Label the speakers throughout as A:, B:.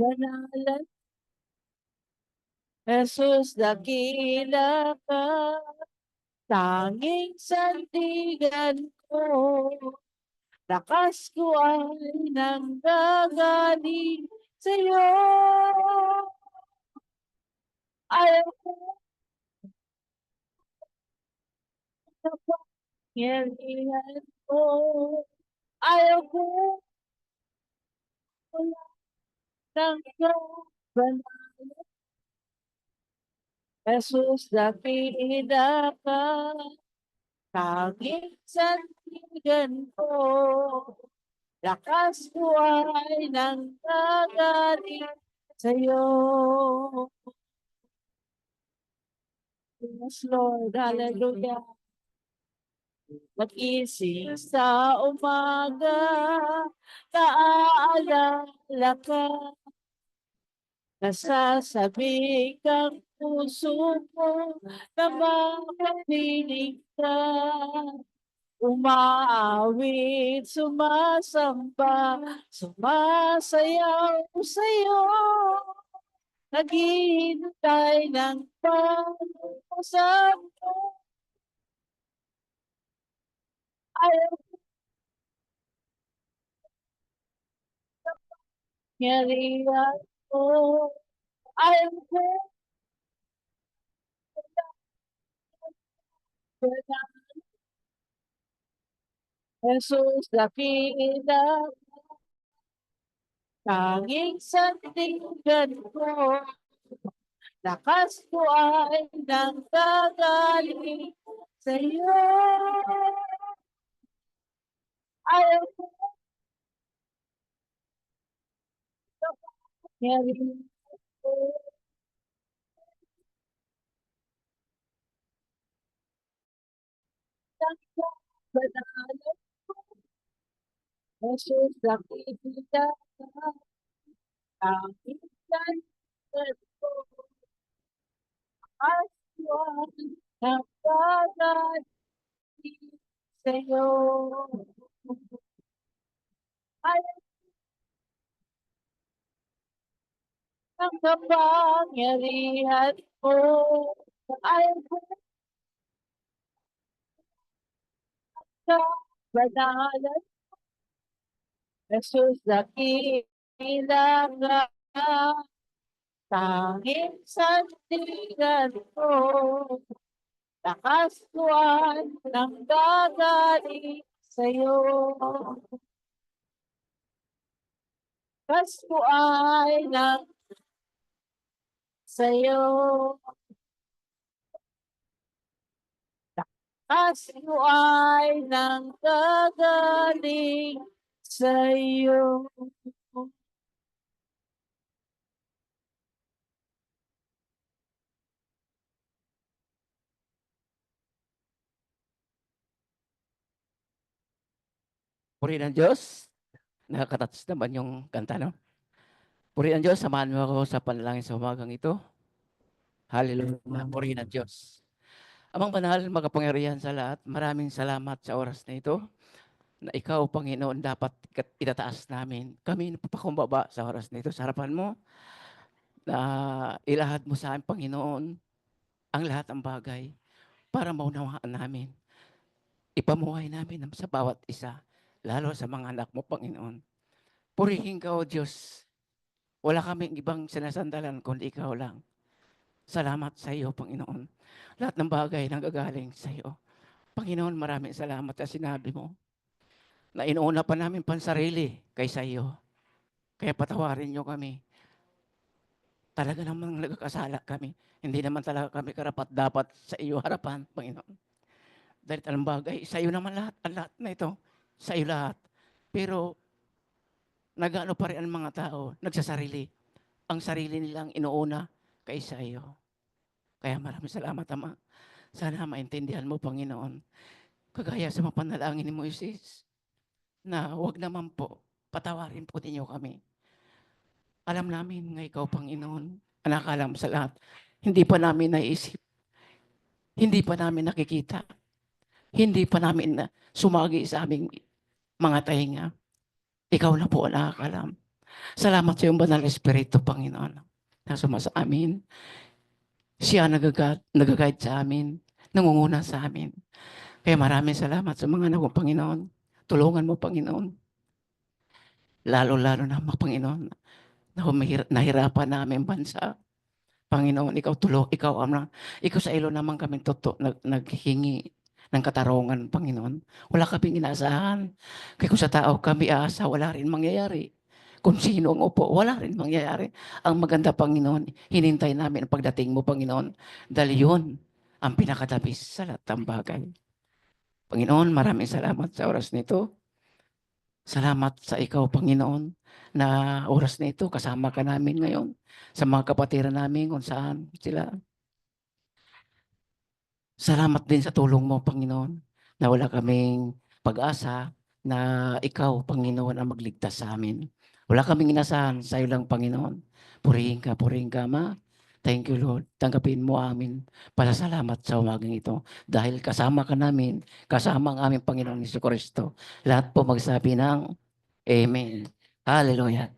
A: banalan, Jesus, dakila ka, tanging sandigan ko, lakas ko ay nanggagaling sa'yo. Ayaw ko sa pangyarihan ko, ayaw ko wala ng kabanalan. Jesus, dakila ka, tanging sandigan ko, lakas ko ay nanggagaling sa'yo. Yes, Lord. Hallelujah. Mag-ising sa umaga, naaalala ka, nasasabi kang puso mo na makapiling ka. Umaawit, sumasamba, sumasayaw sa'yo. Naghihintay ng pag-usap mo. Ayaw nyarihan ko. Ayaw ko na Jesus, dakila, tanging sandigan ko. Lakas ko ay nanggagaling sa'yo. Ayaw ko nyarihan ko. Banalan, Jesus, dakila, tanging sandigan ko. Aswan ng bagay sa'yo. Ay, ang kapangyarihan mo. Ay, sa banalan, Jesus, dakila ka, tanging sandigan ko. Lakas ko ay nanggagaling sa'yo. Lakas ko ay nang sa'yo. Lakas ko ay nanggagaling sa'yo.
B: Purihin ang Diyos. Nakakatats naman yung kanta, no? Purihin ang Diyos. Samahan mo ako sa panalangin sa umagang ito. Hallelujah. Purihin ang Diyos. Amang banal, makapangyarihan sa lahat, maraming salamat sa oras na ito na ikaw, Panginoon, dapat itataas namin. Kami napapakumbaba sa oras na ito sa harapan mo na ilahad mo sa amin, Panginoon, ang lahat ng bagay para maunawaan namin. Ipamuhay namin sa bawat isa, lalo sa mga anak mo, Panginoon. Purihin ka, O Diyos. Wala kaming ibang sinasandalan kundi ikaw lang. Salamat sa iyo, Panginoon. Lahat ng bagay nanggagaling sa iyo. Panginoon, maraming salamat sa sinabi mo na inuuna pa namin pansarili kaysa iyo. Kaya patawarin niyo kami. Talaga namang nagkakasala kami. Hindi naman talaga kami karapat dapat sa iyo harapan, Panginoon. Dahil talang bagay, sa iyo naman lahat, ang lahat na ito. Sa iyo lahat. Pero nag-ano pa rin ang mga tao, nagsasarili. Ang sarili nilang inuuna kaysa iyo. Kaya maraming salamat, Ama. Sana maintindihan mo, Panginoon. Kagaya sa mga panalangin ni Moises, na wag naman po, patawarin po ninyo kami. Alam namin nga ikaw, Panginoon, ang nakakalam sa lahat. Hindi pa namin naisip. Hindi pa namin nakikita. Hindi pa namin na sumagi sa aming mga tainga. Ikaw na po ang nakakalam. Salamat sa iyong banal na Espiritu, Panginoon, na sumasa amin. Siya nag-guide sa amin, nangunguna sa amin. Kaya maraming salamat sa mga anak ko, Panginoon. Tulungan mo, Panginoon. Lalo-lalo na, Panginoon, na nahirapan namin bansa. Panginoon, ikaw sa ilo naman kami naghingi ng katarungan, Panginoon. Wala kaming inaasahan. Kaya kung sa tao kami aasa, wala rin mangyayari. Kung sino ang upo, wala rin mangyayari. Ang maganda, Panginoon, hinintay namin ang pagdating mo, Panginoon. Dahil yun ang pinakatapis sa lahat ng bagay. Panginoon, maraming salamat sa oras nito. Salamat sa ikaw, Panginoon, na oras na ito, kasama ka namin ngayon sa mga kapatiran namin kung saan sila. Salamat din sa tulong mo, Panginoon, na wala kaming pag-asa na ikaw, Panginoon, ang magligtas sa amin. Wala kaming inasahan sa iyo lang, Panginoon. Purihin ka, Ma. Thank you, Lord. Tanggapin mo amin. Pasasalamat sa umagang ito. Dahil kasama ka namin, kasama ang aming Panginoon Jesucristo. Lahat po magsabi ng Amen. Hallelujah.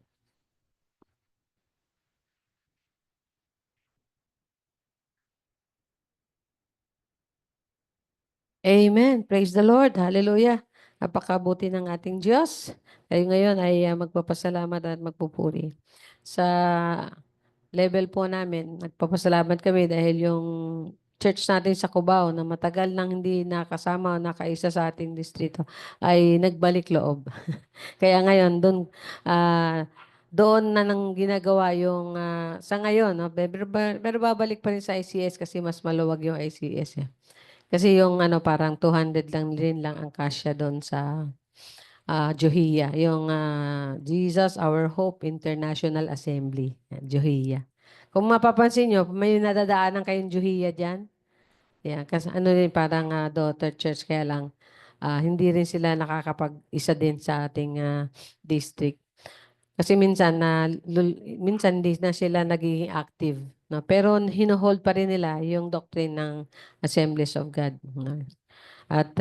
C: Amen. Praise the Lord. Hallelujah. Napakabuti ng ating Diyos. Tayo ngayon ay magpapasalamat at magpupuri. Sa level po namin, nagpapasalamat kami dahil yung church natin sa Cubao na matagal nang hindi nakasama o nakaisa sa ating distrito ay nagbalik loob. Kaya ngayon, doon na nang ginagawa yung sa ngayon, no? Pero babalik pa rin sa ICS kasi mas maluwag yung ICS. Kasi yung parang 200 lang din lang ang kasya doon sa Johia. Yung Jesus Our Hope International Assembly. Yan, Johia. Kung mapapansin nyo, may nadadaanan kayong Johia dyan. Yan, kasi din parang daughter church kaya lang hindi rin sila nakakapag-isa din sa ating district. Kasi minsan hindi na sila nagiging active, no? Pero hino-hold pa rin nila yung doctrine ng Assemblies of God. No? At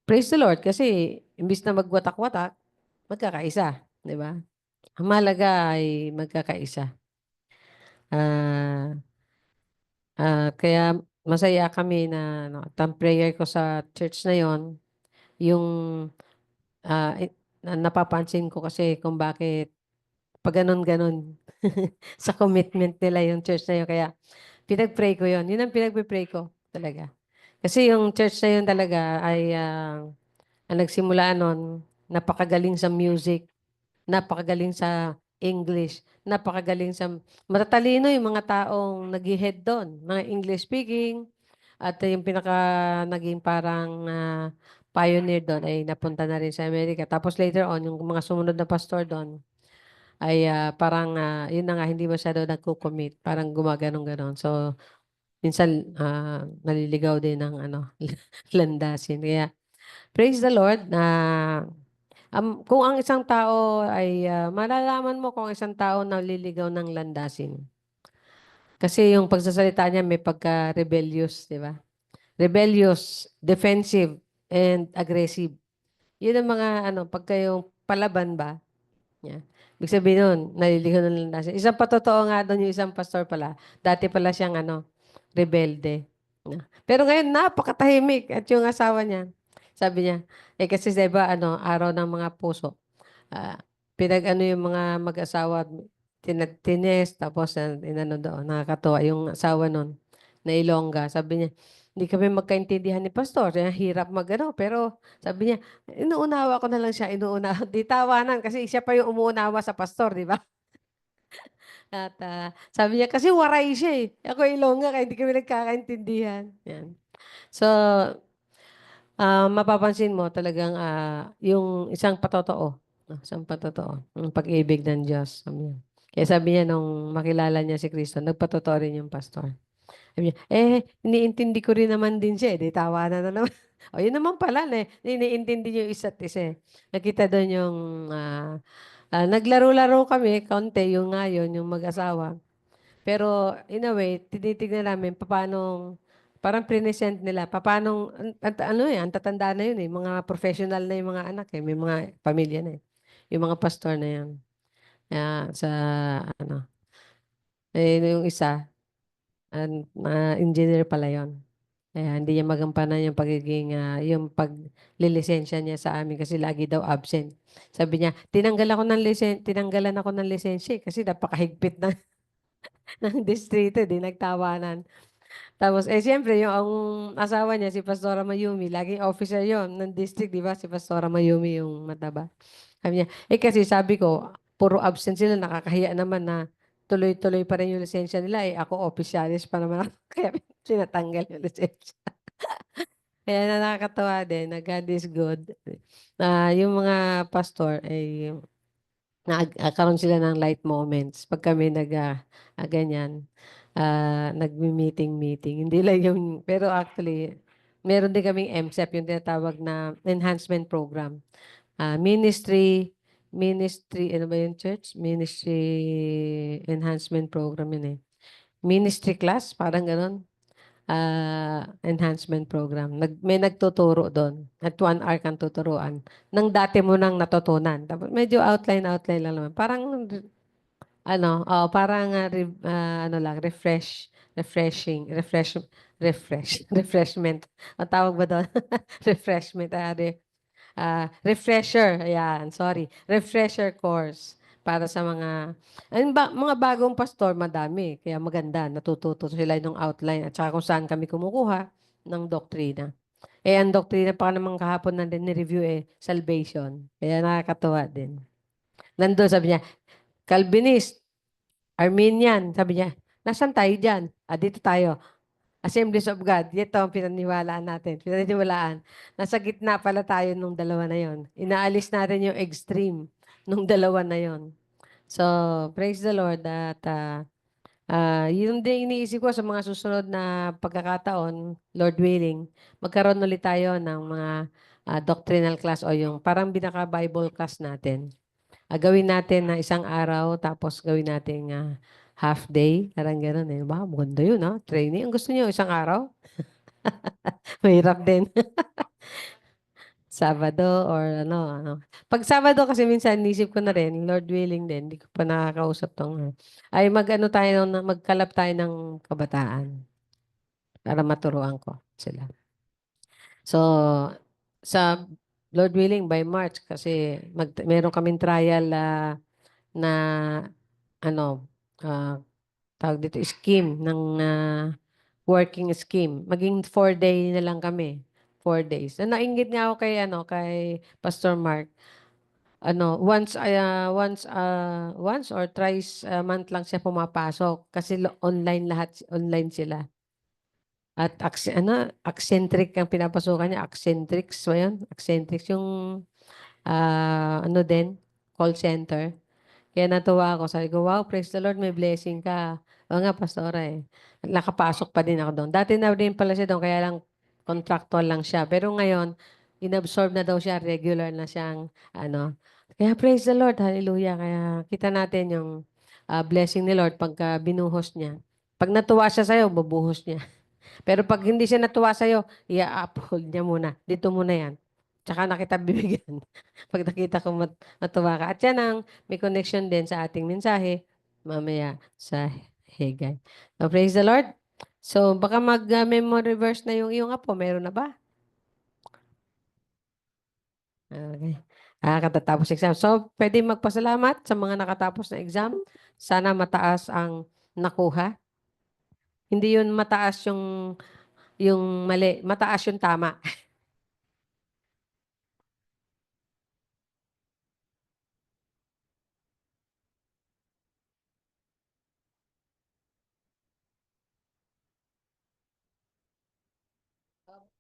C: praise the Lord kasi imbis na magwatak-watak, magkakaisa, di ba? Ang mahalaga ay magkakaisa. Ah, kaya masaya kami na at ang prayer ko sa church na yon, yung napapansin ko kasi kung bakit pag ganon-ganon sa commitment nila yung church na yun. Kaya pinag-pray ko yun. Yun ang pinag-pray ko talaga. Kasi yung church na yun talaga ay ang nagsimula nun, napakagaling sa music, napakagaling sa English, napakagaling sa matatalino yung mga taong nag-head doon, mga English speaking, at yung pinaka naging parang pioneer doon ay napunta na rin sa Amerika. Tapos later on, yung mga sumunod na pastor doon, ay parang yun na nga, hindi masyado nagko-commit. Parang gumaganong-ganon. So, minsan naliligaw din ng landasin. Kaya, praise the Lord na kung ang isang tao ay malalaman mo kung ang isang tao naliligaw ng landasin. Kasi yung pagsasalita niya may pagka-rebellious, di ba? Rebellious, defensive, and aggressive. Yun ang mga pagka yung palaban ba, yeah. Ibig sabihin nun, naliligaw ng landasin. Isang patotoo nga doon yung isang pastor pala. Dati pala siyang rebelde. No? Pero ngayon, napakatahimik. At yung asawa niya, sabi niya, kasi diba, araw ng mga puso. Ah, yung mga mag-asawa, tinest, tapos doon, nakakatuwa. Yung asawa nun, na Ilongga, sabi niya, hindi kami magkaintindihan ni Pastor. Hirap pero sabi niya, inuunawa ko na lang siya, inuunawa. Di tawanan kasi siya pa yung umuunawa sa pastor, di ba? At sabi niya, kasi waray siya eh. Ako Ilongga, kaya hindi kami nagkakaintindihan. Yan. So, mapapansin mo talagang yung isang patotoo. Isang patotoo. Yung pag-ibig ng Diyos. Sabi niya. Kaya sabi niya, nung makilala niya si Kristo, nagpatotoo rin yung pastor. Sabi niya, iniintindi ko rin naman din siya. Di tawanan na naman. O, yun naman pala. Iniintindi niyo yung isa't isa. Nakita doon yung naglaro-laro kami, kaunti, yung ngayon, yung mag-asawa. Pero, in a way, tinitignan namin paano, parang present nila, ang tatanda na yun eh, mga professional na yung mga anak eh, may mga pamilya na eh. yung mga pastor na yan. Sa, ano, yung isa, engineer pala yon. Kaya hindi niya magampanan yung pagiging, yung paglilisensya niya sa amin kasi lagi daw absent. Sabi niya, tinanggalan ako ng lisensya kasi napakahigpit na ng distrito, di nagtawanan. Tapos, siyempre, yung ang asawa niya, si Pastora Mayumi, laging officer yon ng district, di ba? Si Pastora Mayumi yung mataba. Sabi niya, kasi sabi ko, puro absent sila, nakakahiya naman na tuloy-tuloy pa rin yung lisensya nila. Ako, officialis pa naman ako. Kaya tinatanggal yung lisensya. Kaya nakakatawa din na God is good. Yung mga pastor ay nagkaroon sila ng light moments pag kami ganyan, nagmi-meeting. Hindi lang yung, pero actually, meron din kaming MSEP, yung tinatawag na enhancement program. Ministry, ano ba yung church? Ministry enhancement program yun eh. Ministry class, parang ganun. Enhancement program. May nagtuturo doon. At 1 hour kang tuturuan. Nang dati mo nang natutunan. Tapos medyo outline lang naman. Parang, parang, ano lang, refreshment. Ang tawag ba doon? Refreshment. Refresher. Ayan, sorry. Refresher course para sa mga bagong pastor, madami. Kaya maganda. Natututo sila ng outline at saka kung saan kami kumukuha ng doktrina. Ang doktrina pa naman kahapon na din ni-review salvation. Kaya nakakatuwa din. Nandun sabi niya, Calvinist, Arminian, sabi niya, nasan tayo dyan? Dito tayo. Assemblies of God. Ito ang pinaniwalaan natin. Pinaniwalaan. Nasa gitna pala tayo nung dalawa na yon. Inaalis natin yung extreme nung dalawa na yon. So, praise the Lord at yun din iniisip ko sa mga susunod na pagkakataon, Lord willing, magkaroon ulit tayo ng mga doctrinal class o yung parang binaka-Bible class natin. Gawin natin na isang araw tapos gawin natin half day. Parang gano'n eh. Ba, maganda yun Training. Ang gusto niyo isang araw? Mahirap din. Sabado or ano. Pag Sabado kasi minsan nisip ko na rin, Lord willing din, hindi ko pa nakakausap tong ay magkalap tayo ng kabataan para maturuan ko sila. So, sa Lord willing by March kasi meron kaming trial na ano, tawag dito, scheme ng working scheme. Maging 4 day na lang kami. 4 days. Nainggit nga ako kay Pastor Mark. Once or thrice a month lang siya pumapasok kasi online sila. At eccentric ang pinapasukan niya, eccentrics ba yun? Eccentrics yung din, call center. Kaya natuwa ako. Sabi ko, wow, praise the Lord, may blessing ka. Oo nga, pastora Nakapasok pa din ako doon. Dati na din pala siya doon, kaya lang contractual lang siya. Pero ngayon, inabsorb na daw siya, regular na siyang, Kaya praise the Lord, hallelujah. Kaya kita natin yung blessing ni Lord pagka binuhos niya. Pag natuwa siya sa'yo, bubuhos niya. Pero pag hindi siya natuwa sa'yo, i-uphold niya muna. Dito muna yan. Tsaka na kita bibigyan. Pag nakita ko natuwa ka. At yan ang may connection din sa ating mensahe mamaya sa Hagay. So, praise the Lord. So, baka mag-memory verse na yung iyong apo. Meron na ba? Okay. Katatapos exam. So, pwede magpasalamat sa mga nakatapos na exam. Sana mataas ang nakuha. Hindi yun mataas yung mali. Mataas yung tama.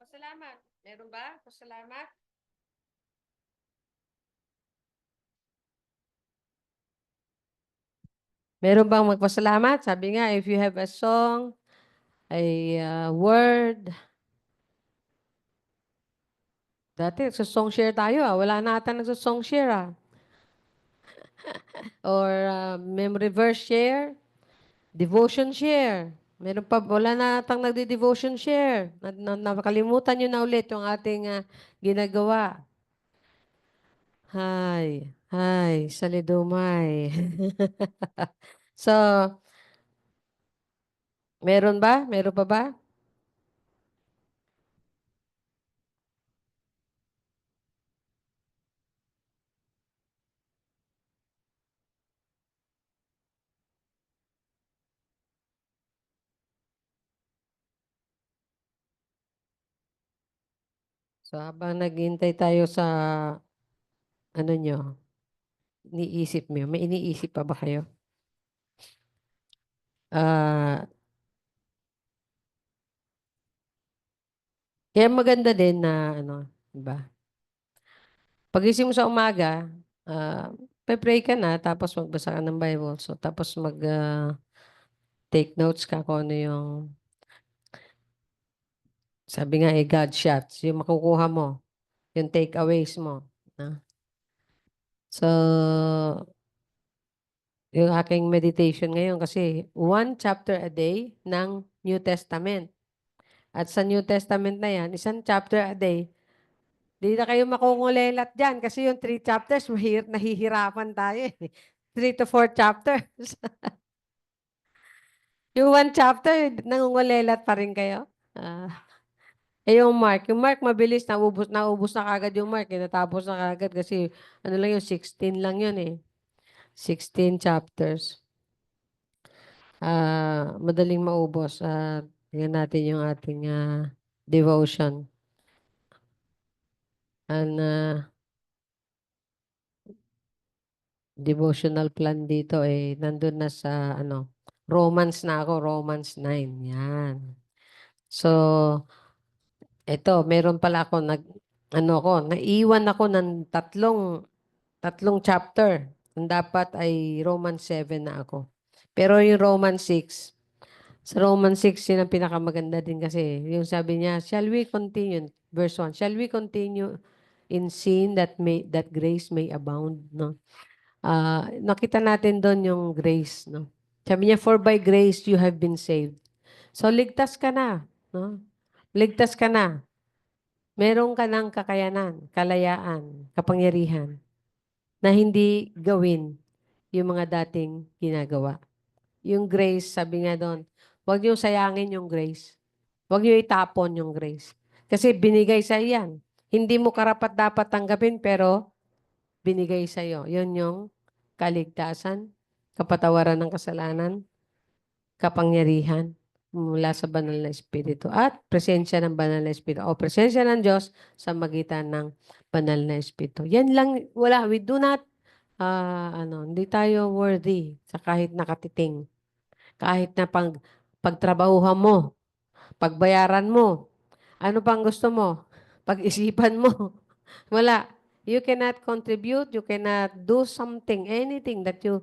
C: Pasalamat. Meron ba? Pasalamat. Meron bang magpasalamat? Sabi nga, if you have a song, a word. Dati, nagsasong share tayo Wala na ata nagsasong share Or memory verse share. Devotion share. Meron pa, wala na atang nagdi-devotion share. Nakalimutan nyo na ulit yung ating ginagawa. Hay. Ay, salidumay. So, meron ba? Meron pa ba? So, habang naghihintay tayo sa ano nyo, iniisip mo, may iniisip pa ba kayo? Ah, kaya maganda din na ano, 'di ba? Pagising mo sa umaga, pray ka na tapos magbasa ka ng Bible. So tapos take notes ka kung ano yung sabi nga God shots, yung makukuha mo, yung takeaways mo. No? So, yung aking meditation ngayon kasi one chapter a day ng New Testament. At sa New Testament na yan, isang chapter a day. Di na kayo makungulelat dyan kasi yung 3 chapters, nahihirapan tayo eh. 3 to 4 chapters. Yung 1 chapter, nangungulelat pa rin kayo. Yung Mark mabilis, naubos na kagad yung Mark. Natapos na kagad kasi ano lang yun, 16 lang yun eh. 16 chapters. Madaling maubos. Tingnan natin yung ating devotion. Ang devotional plan dito nandun na sa Romans na ako, Romans 9. Yan. So, meron pala ako naiwan ako ng tatlong chapter. Ang dapat ay Romans 7 na ako. Pero yung Romans 6, sa Romans 6, yun ang pinakamaganda din kasi. Yung sabi niya, shall we continue, verse 1, shall we continue in sin that grace may abound, no? Nakita natin doon yung grace, no? Sabi niya, for by grace you have been saved. So, ligtas ka na, no? Ligtas ka na. Meron ka ng kakayanan, kalayaan, kapangyarihan na hindi gawin yung mga dating ginagawa. Yung grace, sabi nga doon, huwag niyo sayangin yung grace. Huwag niyo itapon yung grace. Kasi binigay sa iyan. Hindi mo karapat dapat tanggapin, pero binigay sa iyo. Yun yung kaligtasan, kapatawaran ng kasalanan, kapangyarihan mula sa banal na Espiritu at presensya ng banal na Espiritu o presensya ng Diyos sa magitan ng banal na Espiritu. Yan lang, wala. We do not, hindi tayo worthy sa kahit nakatiting. Kahit na pagtrabahuhan mo, pagbayaran mo, ano pang gusto mo, pag-isipan mo. Wala. You cannot contribute, you cannot do something, anything that you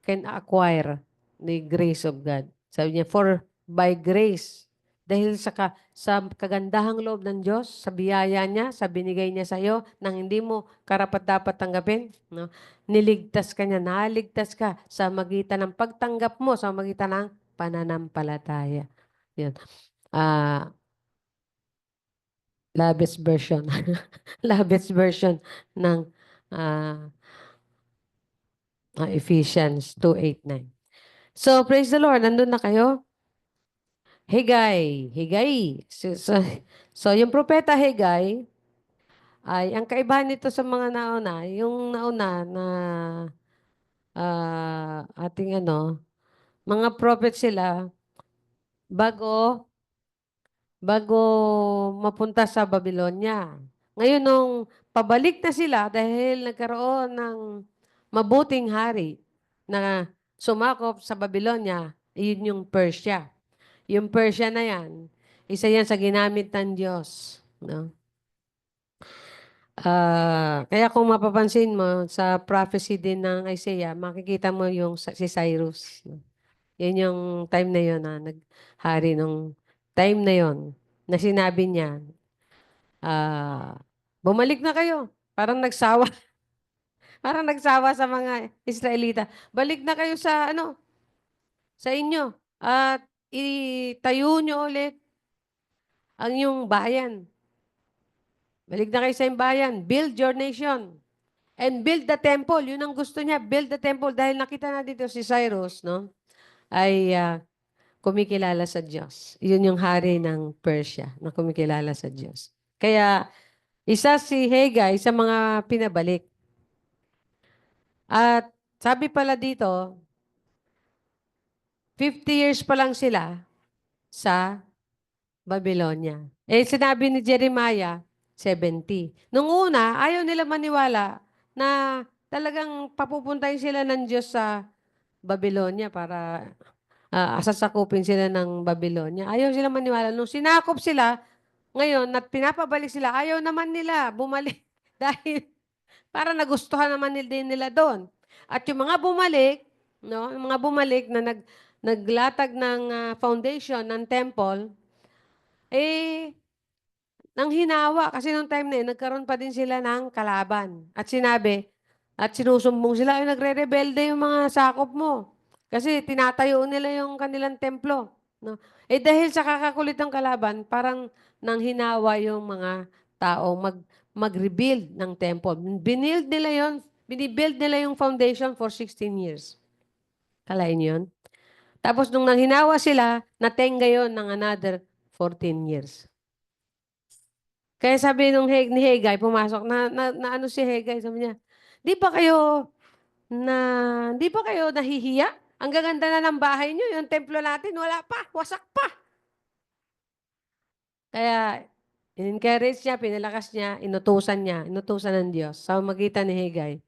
C: can acquire the grace of God. Sabi niya, for by grace, dahil sa kagandahang loob ng Diyos, sa biyaya niya, sa binigay niya sa iyo, nang hindi mo karapat-dapat tanggapin, no? Niligtas ka niya, naligtas ka sa magitan ng pagtanggap mo, sa magitan ng pananampalataya. Yun. Labes version. Labes version ng ah, Ephesians 2:8-9. So, praise the Lord. Nandun na kayo? Hagay. Hagay. So, yung propeta Hagay, ang kaibahan nito sa mga nauna, yung nauna na ating mga prophet sila, bago bago mapunta sa Babylonia. Ngayon, nung pabalik na sila dahil nagkaroon ng mabuting hari na sumakop sa Babylonia, yun yung Persia. Yung Persia na yan, isa yan sa ginamit ng Diyos. No? Kaya kung mapapansin mo sa prophecy din ng Isaiah, makikita mo yung si Cyrus. No? Yan yung time na yun na naghari nung time na yon na sinabi niya, bumalik na kayo. Parang nagsawa. Parang nagsawa sa mga Israelita. Balik na kayo sa inyo. At itayo nyo ulit ang inyong bayan. Balik na kayo sa inyong bayan. Build your nation. and build the temple. Yun ang gusto niya, build the temple. Dahil nakita na dito si Cyrus, no? Ay kumikilala sa Diyos. Yun yung hari ng Persia na kumikilala sa Diyos. Kaya isa si Haggai sa mga pinabalik. At sabi pala dito, 50 years pa lang sila sa Babylonia. Sinabi ni Jeremiah, 70. Nung una, ayaw nila maniwala na talagang papupuntahin sila ng Diyos sa Babylonia para sasakupin sila ng Babylonia. Ayaw sila maniwala. Nung sinakop sila, ngayon, at pinapabalik sila, ayaw naman nila bumalik dahil para nagustuhan naman din nila doon. At yung mga bumalik, no, yung mga bumalik na naglatag ng foundation ng temple, nang hinawa. Kasi nung time na yun, nagkaroon pa din sila ng kalaban. At sinabi, at sinusumbong sila, ay nagre-rebelde yung mga sakop mo. Kasi tinatayo nila yung kanilang templo. No? Dahil sa kakakulit ng kalaban, parang nang hinawa yung mga taong mag-rebuild ng temple. Binibuild nila yon, binibuild nila yung foundation for 16 years. Kalain yun? Tapos nung nang hinawa sila, natenga yon ng another 14 years. Kaya sabi ni Haggai, pumasok, na ano si Haggai, sabi niya, di ba kayo nahihiya? Ang gaganda na ng bahay niyo, yung templo natin, wala pa, wasak pa. Kaya, in-encourage niya, pinalakas niya, inutusan ng Diyos sa magitan ni Haggai.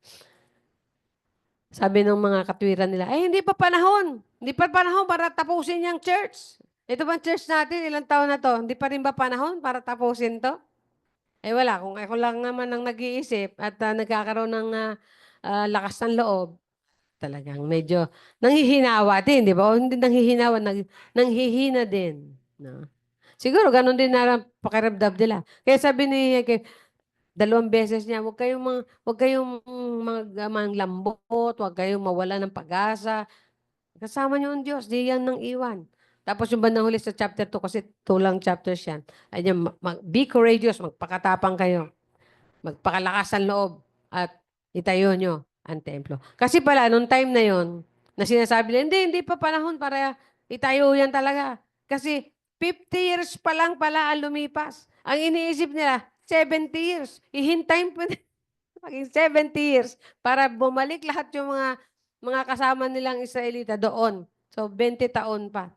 C: Sabi ng mga katwiran nila, hindi pa panahon. Hindi pa panahon para tapusin yung church. Ito bang church natin, ilang taon na to? Hindi pa rin ba panahon para tapusin to? Wala. Kung ako lang naman ang nag-iisip at nagkakaroon ng lakas ng loob, talagang medyo nanghihinawa din, di ba? O hindi nanghihinawa, nanghihina din. No? Siguro, ganun din na pakiramdam nila. Kaya sabi ni, 2 beses niya, huwag kayong manglambot, huwag kayong mawala ng pag-asa. Kasama niyo ang Diyos, di yan nang iwan. Tapos yung bandang huli sa chapter 2, kasi 2 lang chapters yan. Ayun, be courageous, magpakatapang kayo. Magpakalakas ang loob at itayo nyo ang templo. Kasi pala, nung time na yon, na sinasabi nila, hindi pa panahon para itayo yan talaga. Kasi 50 years pa lang pala ang lumipas. Ang iniisip nila, 70 years. Ihintayin po maging 70 years para bumalik lahat yung mga kasama nilang Israelita doon. So, 20 taon pa.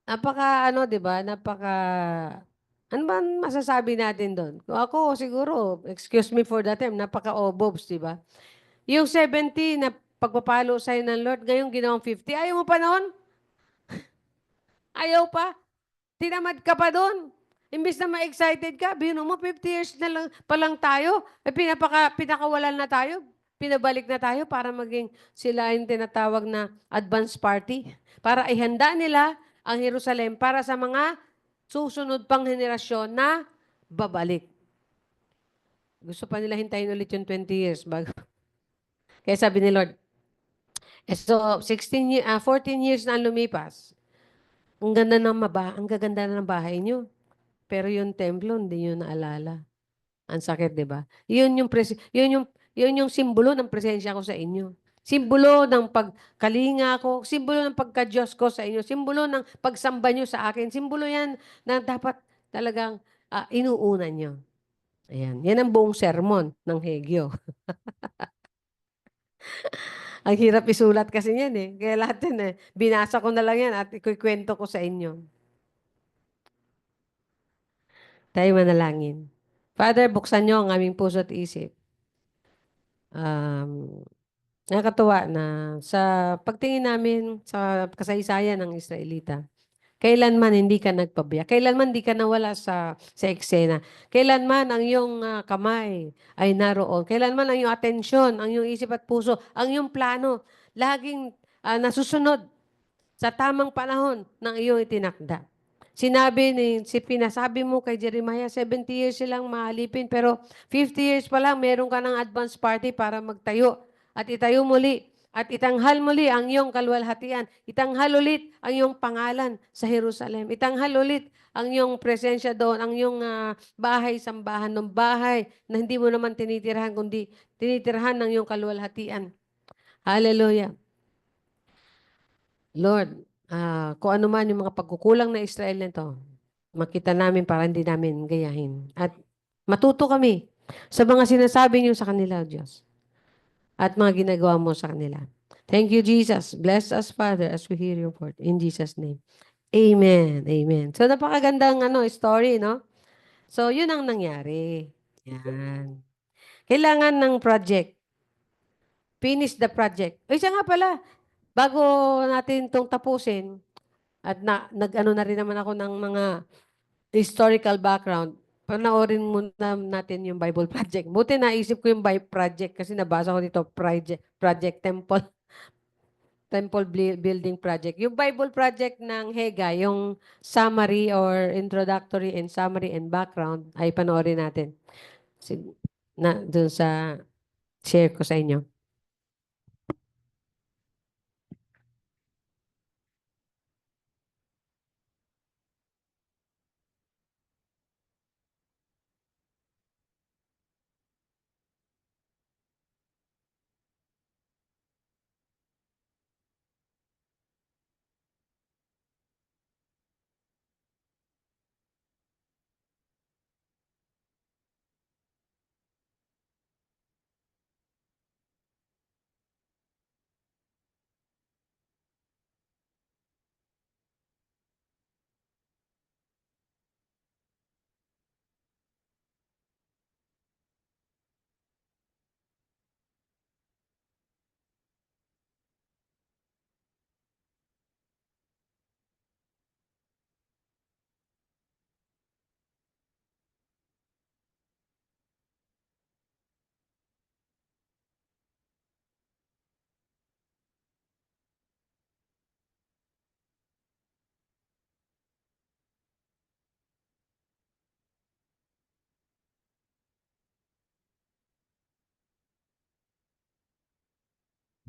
C: Napaka, 'di ba? Ano ba masasabi natin doon? Kung ako, siguro, excuse me for that term, napaka-obobs, di ba? Yung 70 na pagpapalo sa'yo ng Lord, ngayong ginawang 50, ayaw mo pa noon? Ayaw pa? Tinamad ka pa doon? Imbis na ma-excited ka, bino mo, 50 years na lang, pa lang tayo, pinakawalan na tayo, pinabalik na tayo para maging sila yung tinatawag na advance party. Para ihanda nila ang Jerusalem para sa mga susunod pang henerasyon na babalik. Gusto pa nila hintayin ulit yung 20 years bago. Kaya sabi ni Lord, so 14 years na lumipas. Ang gaganda na ng bahay niyo. Pero yung templo, hindi nyo naalala. Ang sakit, di ba? Yun yung simbolo ng presensya ko sa inyo. Simbolo ng pagkalinga ko, simbolo ng pagka-Diyos ko sa inyo, simbolo ng pagsamba nyo sa akin, simbolo yan na dapat talagang inuuna nyo. Ayan. Yan ang buong sermon ng Hegyo. Ang hirap isulat kasi yan eh. Kaya lahat yan binasa ko na lang yan at ikukwento ko sa inyo. Tayo manalangin. Father, buksan niyo ang aming puso at isip. Nakakatuwa na sa pagtingin namin sa kasaysayan ng Israelita, kailanman hindi ka nagpabiyak, kailanman hindi ka nawala sa eksena, kailanman ang iyong kamay ay naroon, kailanman ang iyong atensyon, ang iyong isip at puso, ang iyong plano, laging nasusunod sa tamang panahon ng iyong itinakda. Pinasabi mo kay Jeremiah, 70 years silang maalipin, pero 50 years pa lang, meron ka ng advance party para magtayo at itayo muli At itanghal muli ang iyong kaluwalhatian. Itanghal ulit ang iyong pangalan sa Jerusalem. Itanghal ulit ang iyong presensya doon, ang iyong bahay-sambahan ng bahay na hindi mo naman tinitirhan, kundi tinitirhan ng iyong kaluwalhatian. Hallelujah. Lord, kung ano man yung mga pagkukulang na Israel nito, makita namin para hindi namin gayahin. At matuto kami sa mga sinasabi niyo sa kanila, Diyos, at mga ginagawa mo sa kanila. Thank you, Jesus. Bless us, Father, as we hear your word. In Jesus' name. Amen. Amen. So, napakagandang story, no? So, yun ang nangyari. Yan. Kailangan ng project. Finish the project. Ay, siya nga pala, bago natin itong tapusin, at nag-ano na rin naman ako ng mga historical background, panoorin muna natin yung Bible Project. Buti naisip ko yung Bible Project kasi nabasa ko dito, Project Temple Building Project. Yung Bible Project ng Hega, yung summary or introductory and summary and background, ay panoorin natin. Dun sa share ko sa inyo.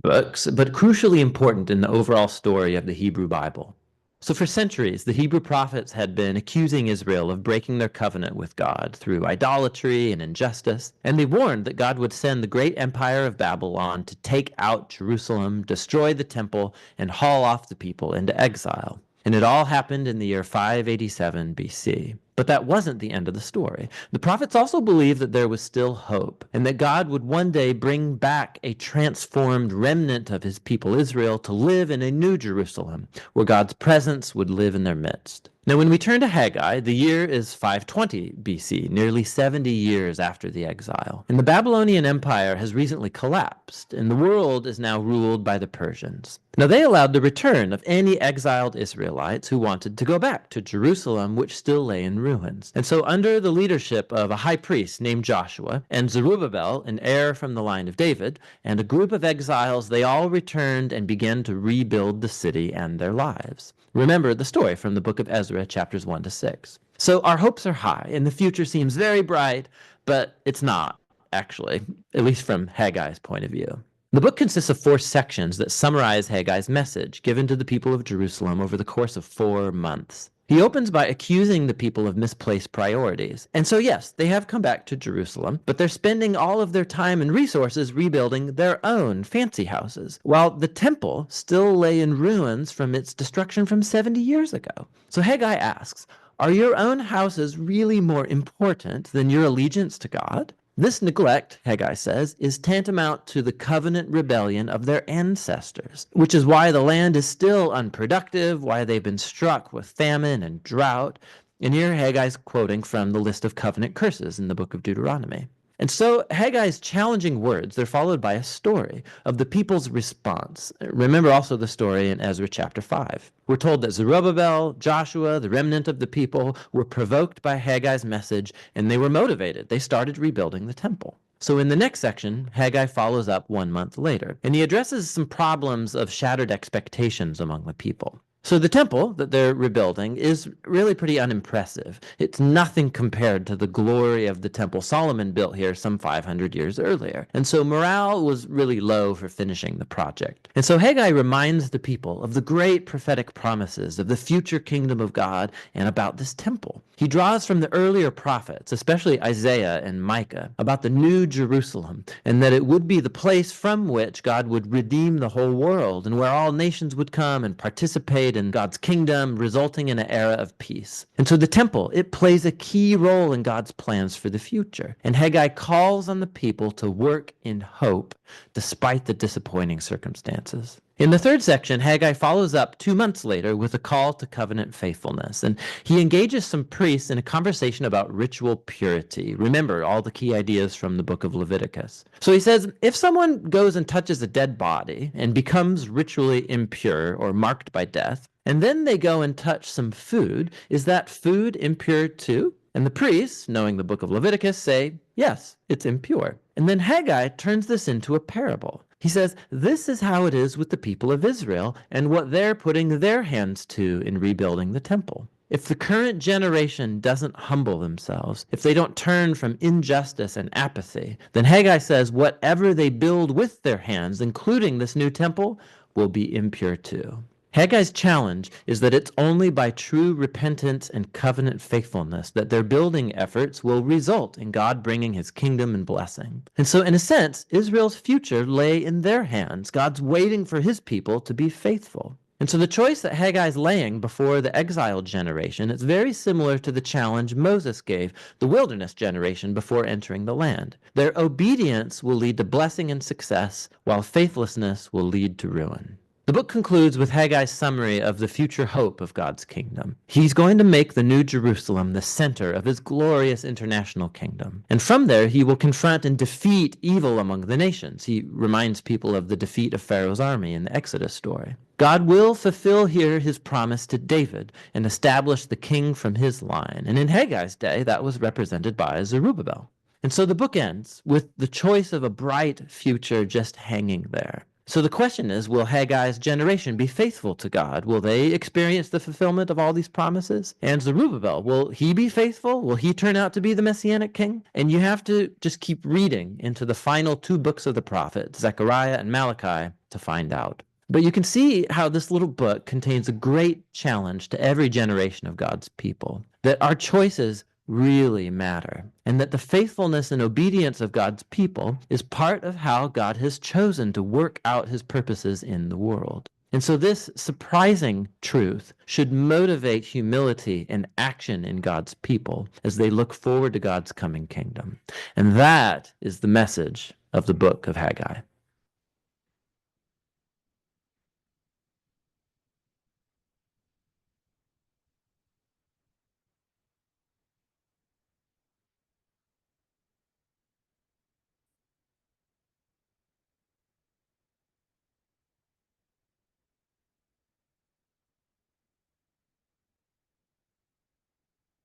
D: Books, but crucially important in the overall story of the Hebrew Bible. So for centuries, the Hebrew prophets had been accusing Israel of breaking their covenant with God through idolatry and injustice, and they warned that God would send the great empire of Babylon to take out Jerusalem, destroy the temple, and haul off the people into exile. And it all happened in the year 587 BC. But that wasn't the end of the story. The prophets also believed that there was still hope, and that God would one day bring back a transformed remnant of his people Israel to live in a new Jerusalem, where God's presence would live in their midst. Now, when we turn to Haggai, the year is 520 BC, nearly 70 years after the exile. And the Babylonian Empire has recently collapsed, and the world is now ruled by the Persians. Now, they allowed the return of any exiled Israelites who wanted to go back to Jerusalem, which still lay in ruins. And so, under the leadership of a high priest named Joshua, and Zerubbabel, an heir from the line of David, and a group of exiles, they all returned and began to rebuild the city and their lives. Remember the story from the book of Ezra, chapters 1 to 6. So our hopes are high, and the future seems very bright, but it's not, actually, at least from Haggai's point of view. The book consists of 4 sections that summarize Haggai's message given to the people of Jerusalem over the course of 4 months. He opens by accusing the people of misplaced priorities. And so, yes, they have come back to Jerusalem, but they're spending all of their time and resources rebuilding their own fancy houses, while the temple still lay in ruins from its destruction from 70 years ago. So Haggai asks, are your own houses really more important than your allegiance to God? This neglect, Haggai says, is tantamount to the covenant rebellion of their ancestors, which is why the land is still unproductive, why they've been struck with famine and drought. And here Haggai's quoting from the list of covenant curses in the book of Deuteronomy. And so Haggai's challenging words, they're followed by a story of the people's response. Remember also the story in Ezra chapter 5. We're told that Zerubbabel, Joshua, the remnant of the people, were provoked by Haggai's message, and they were motivated. They started rebuilding the temple. So in the next section, Haggai follows up 1 month later, and he addresses some problems of shattered expectations among the people. So the temple that they're rebuilding is really pretty unimpressive. It's nothing compared to the glory of the temple Solomon built here some 500 years earlier. And so morale was really low for finishing the project. And so Haggai reminds the people of the great prophetic promises of the future kingdom of God and about this temple. He draws from the earlier prophets, especially Isaiah and Micah, about the new Jerusalem and that it would be the place from which God would redeem the whole world and where all nations would come and participate in God's kingdom, resulting in an era of peace. And so the temple, it plays a key role in God's plans for the future. And Haggai calls on the people to work in hope despite the disappointing circumstances. In the third section, Haggai follows up 2 months later with a call to covenant faithfulness, and he engages some priests in a conversation about ritual purity. Remember all the key ideas from the book of Leviticus. So he says, if someone goes and touches a dead body and becomes ritually impure or marked by death, and then they go and touch some food, is that food impure too? And the priests, knowing the book of Leviticus, say, yes, it's impure. And then Haggai turns this into a parable. He says, this is how it is with the people of Israel and what they're putting their hands to in rebuilding the temple. If the current generation doesn't humble themselves, if they don't turn from injustice and apathy, then Haggai says whatever they build with their hands, including this new temple, will be impure too. Haggai's challenge is that it's only by true repentance and covenant faithfulness that their building efforts will result in God bringing his kingdom and blessing. And so, in a sense, Israel's future lay in their hands. God's waiting for his people to be faithful. And so the choice that Haggai's laying before the exiled generation is very similar to the challenge Moses gave the wilderness generation before entering the land. Their obedience will lead to blessing and success, while faithlessness will lead to ruin. The book concludes with Haggai's summary of the future hope of God's kingdom. He's going to make the New Jerusalem the center of his glorious international kingdom. And from there, he will confront and defeat evil among the nations. He reminds people of the defeat of Pharaoh's army in the Exodus story. God will fulfill here his promise to David and establish the king from his line. And in Haggai's day, that was represented by Zerubbabel. And so the book ends with the choice of a bright future just hanging there. So the question is, will Haggai's generation be faithful to God? Will they experience the fulfillment of all these promises? And Zerubbabel, will he be faithful? Will he turn out to be the Messianic king? And you have to just keep reading into the final 2 books of the prophet, Zechariah and Malachi, to find out. But you can see how this little book contains a great challenge to every generation of God's people, that our choices really matter, and that the faithfulness and obedience of God's people is part of how God has chosen to work out his purposes in the world. And so this surprising truth should motivate humility and action in God's people as they look forward to God's coming kingdom. And that is the message of the book of Haggai.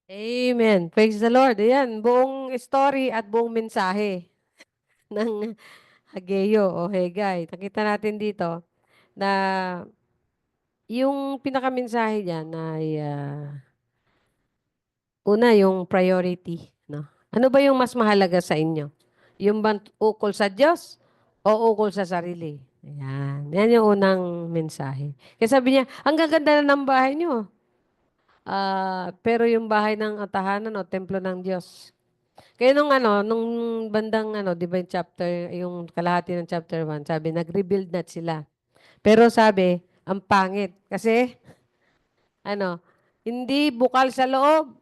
C: Amen. Praise the Lord. Ayan, buong story at buong mensahe ng Hageo o Haggai. Nakita natin dito na yung pinakamensahe niyan ay una, yung priority. No? Ano ba yung mas mahalaga sa inyo? Yung ba ukol sa Diyos o ukol sa sarili? Ayan. Yan yung unang mensahe. Kaya sabi niya, ang gaganda na ng bahay niyo. Pero yung bahay ng tahanan o templo ng Diyos. Kaya nung bandang di ba yung chapter, yung kalahati ng chapter 1, sabi, nag-rebuild na sila. Pero sabi, ang pangit. Kasi, hindi bukal sa loob.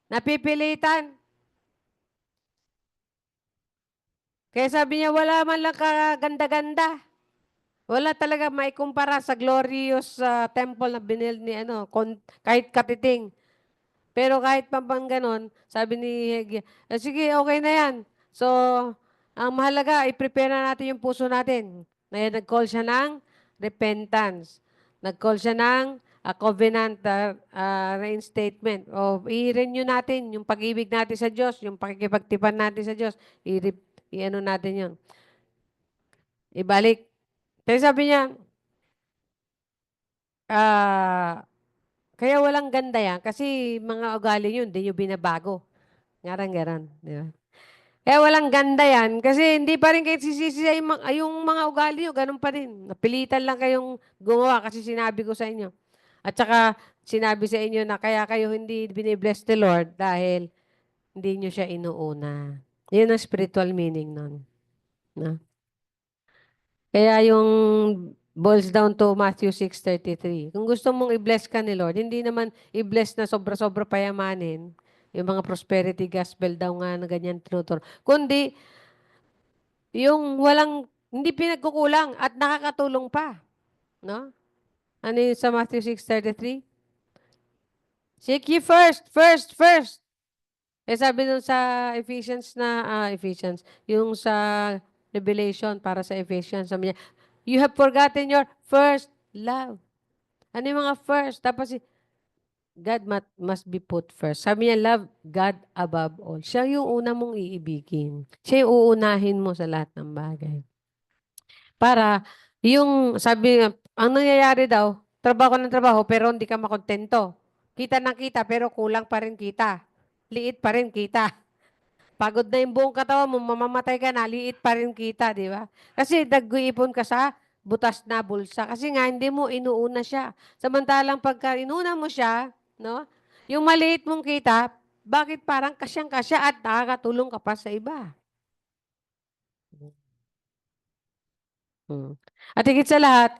C: Napipilitan. Kaya sabi niya, wala man lang kaganda-ganda. Wala talaga maikumpara sa glorious temple na binild ni kahit katiting. Pero kahit pa bang ganon, sabi ni Haggai, sige, okay na yan. So, ang mahalaga, i-prepare na natin yung puso natin. Nag-call siya ng repentance. Nag-call siya ng covenant reinstatement. O, i-renew natin yung pag-ibig natin sa Diyos, yung pakikipagtipan natin sa Diyos. I-ano natin yun. Ibalik. Kaya sabi niya, ah, kaya walang ganda yan kasi mga ugali yun, hindi nyo binabago. Ngaran, garan. Di ba? Kaya walang ganda yan kasi hindi pa rin kayo sisisi yung mga ugali nyo, ganun pa rin. Napilitan lang kayong gumawa kasi sinabi ko sa inyo. At saka sinabi sa inyo na kaya kayo hindi binibless the Lord dahil hindi nyo siya inuuna. Yun ang spiritual meaning nun. No? Kaya yung boils down to Matthew 6:33. Kung gusto mong i-bless ka ni Lord, hindi naman i-bless na sobra-sobra payamanin. Yung mga prosperity gospel daw nga na ganyan tinuturo. Kundi, yung walang, hindi pinagkukulang at nakakatulong pa. No? Ano yung sa Matthew 6:33? Seek ye first, first, first. Eh sabi dun sa Ephesians, yung sa Revelation para sa Ephesians, sabi niya, you have forgotten your first love. Ano yung mga first? Tapos God must be put first. Sabi niya, love God above all. Siya yung una mong iibigin. Siya yung uunahin mo sa lahat ng bagay. Para, sabi nga, ang nangyayari daw, trabaho ng trabaho, pero hindi ka makontento. Kita ng kita, pero kulang pa rin kita. Liit pa rin kita. Pagod na yung buong katawan mo, mamamatay ka na, liit pa rin kita, di ba? Kasi nag-iipon ka sa butas na bulsa. Kasi nga, hindi mo inuuna siya. Samantalang pagka inuna mo siya, no? Yung maliit mong kita, bakit parang kasyang-kasya at nakakatulong ka pa sa iba? Hmm. At higit sa lahat,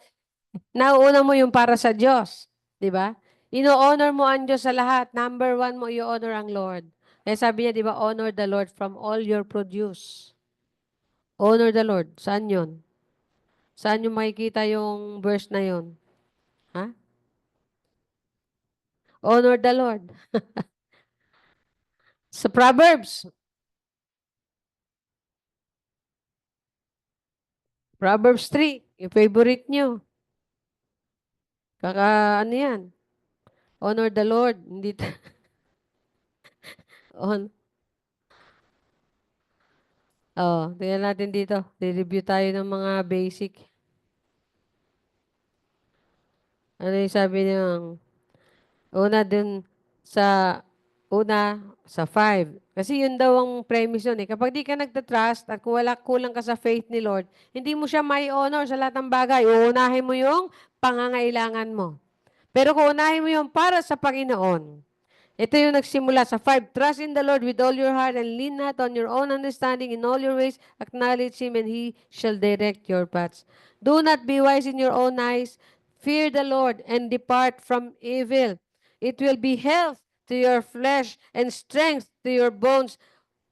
C: nauuna mo yung para sa Diyos. Di ba? Ino-honor mo ang Diyos sa lahat. Number one mo, i-honor ang Lord. Kaya sabi niya, di ba, honor the Lord from all your produce. Honor the Lord. Saan yun? Saan yung makikita yung verse na yun? Ha? Honor the Lord. Sa Proverbs. Proverbs 3. Yung favorite nyo. Ano yan? Honor the Lord. Hindi. On. Oh, tingnan natin dito. Re-review tayo ng mga basic. Ano yung sabi niyang sa sa 5. Kasi yun daw ang premise yun eh. Kapag di ka nagtatrust at kung kulang ka sa faith ni Lord, hindi mo siya may honor sa lahat ng bagay. Uunahin mo yung pangangailangan mo. Pero kung unahin mo yung para sa Panginoon, ito yung nagsimula sa 5. Trust in the Lord with all your heart and lean not on your own understanding. In all your ways, acknowledge Him and He shall direct your paths. Do not be wise in your own eyes. Fear the Lord and depart from evil. It will be health to your flesh and strength to your bones.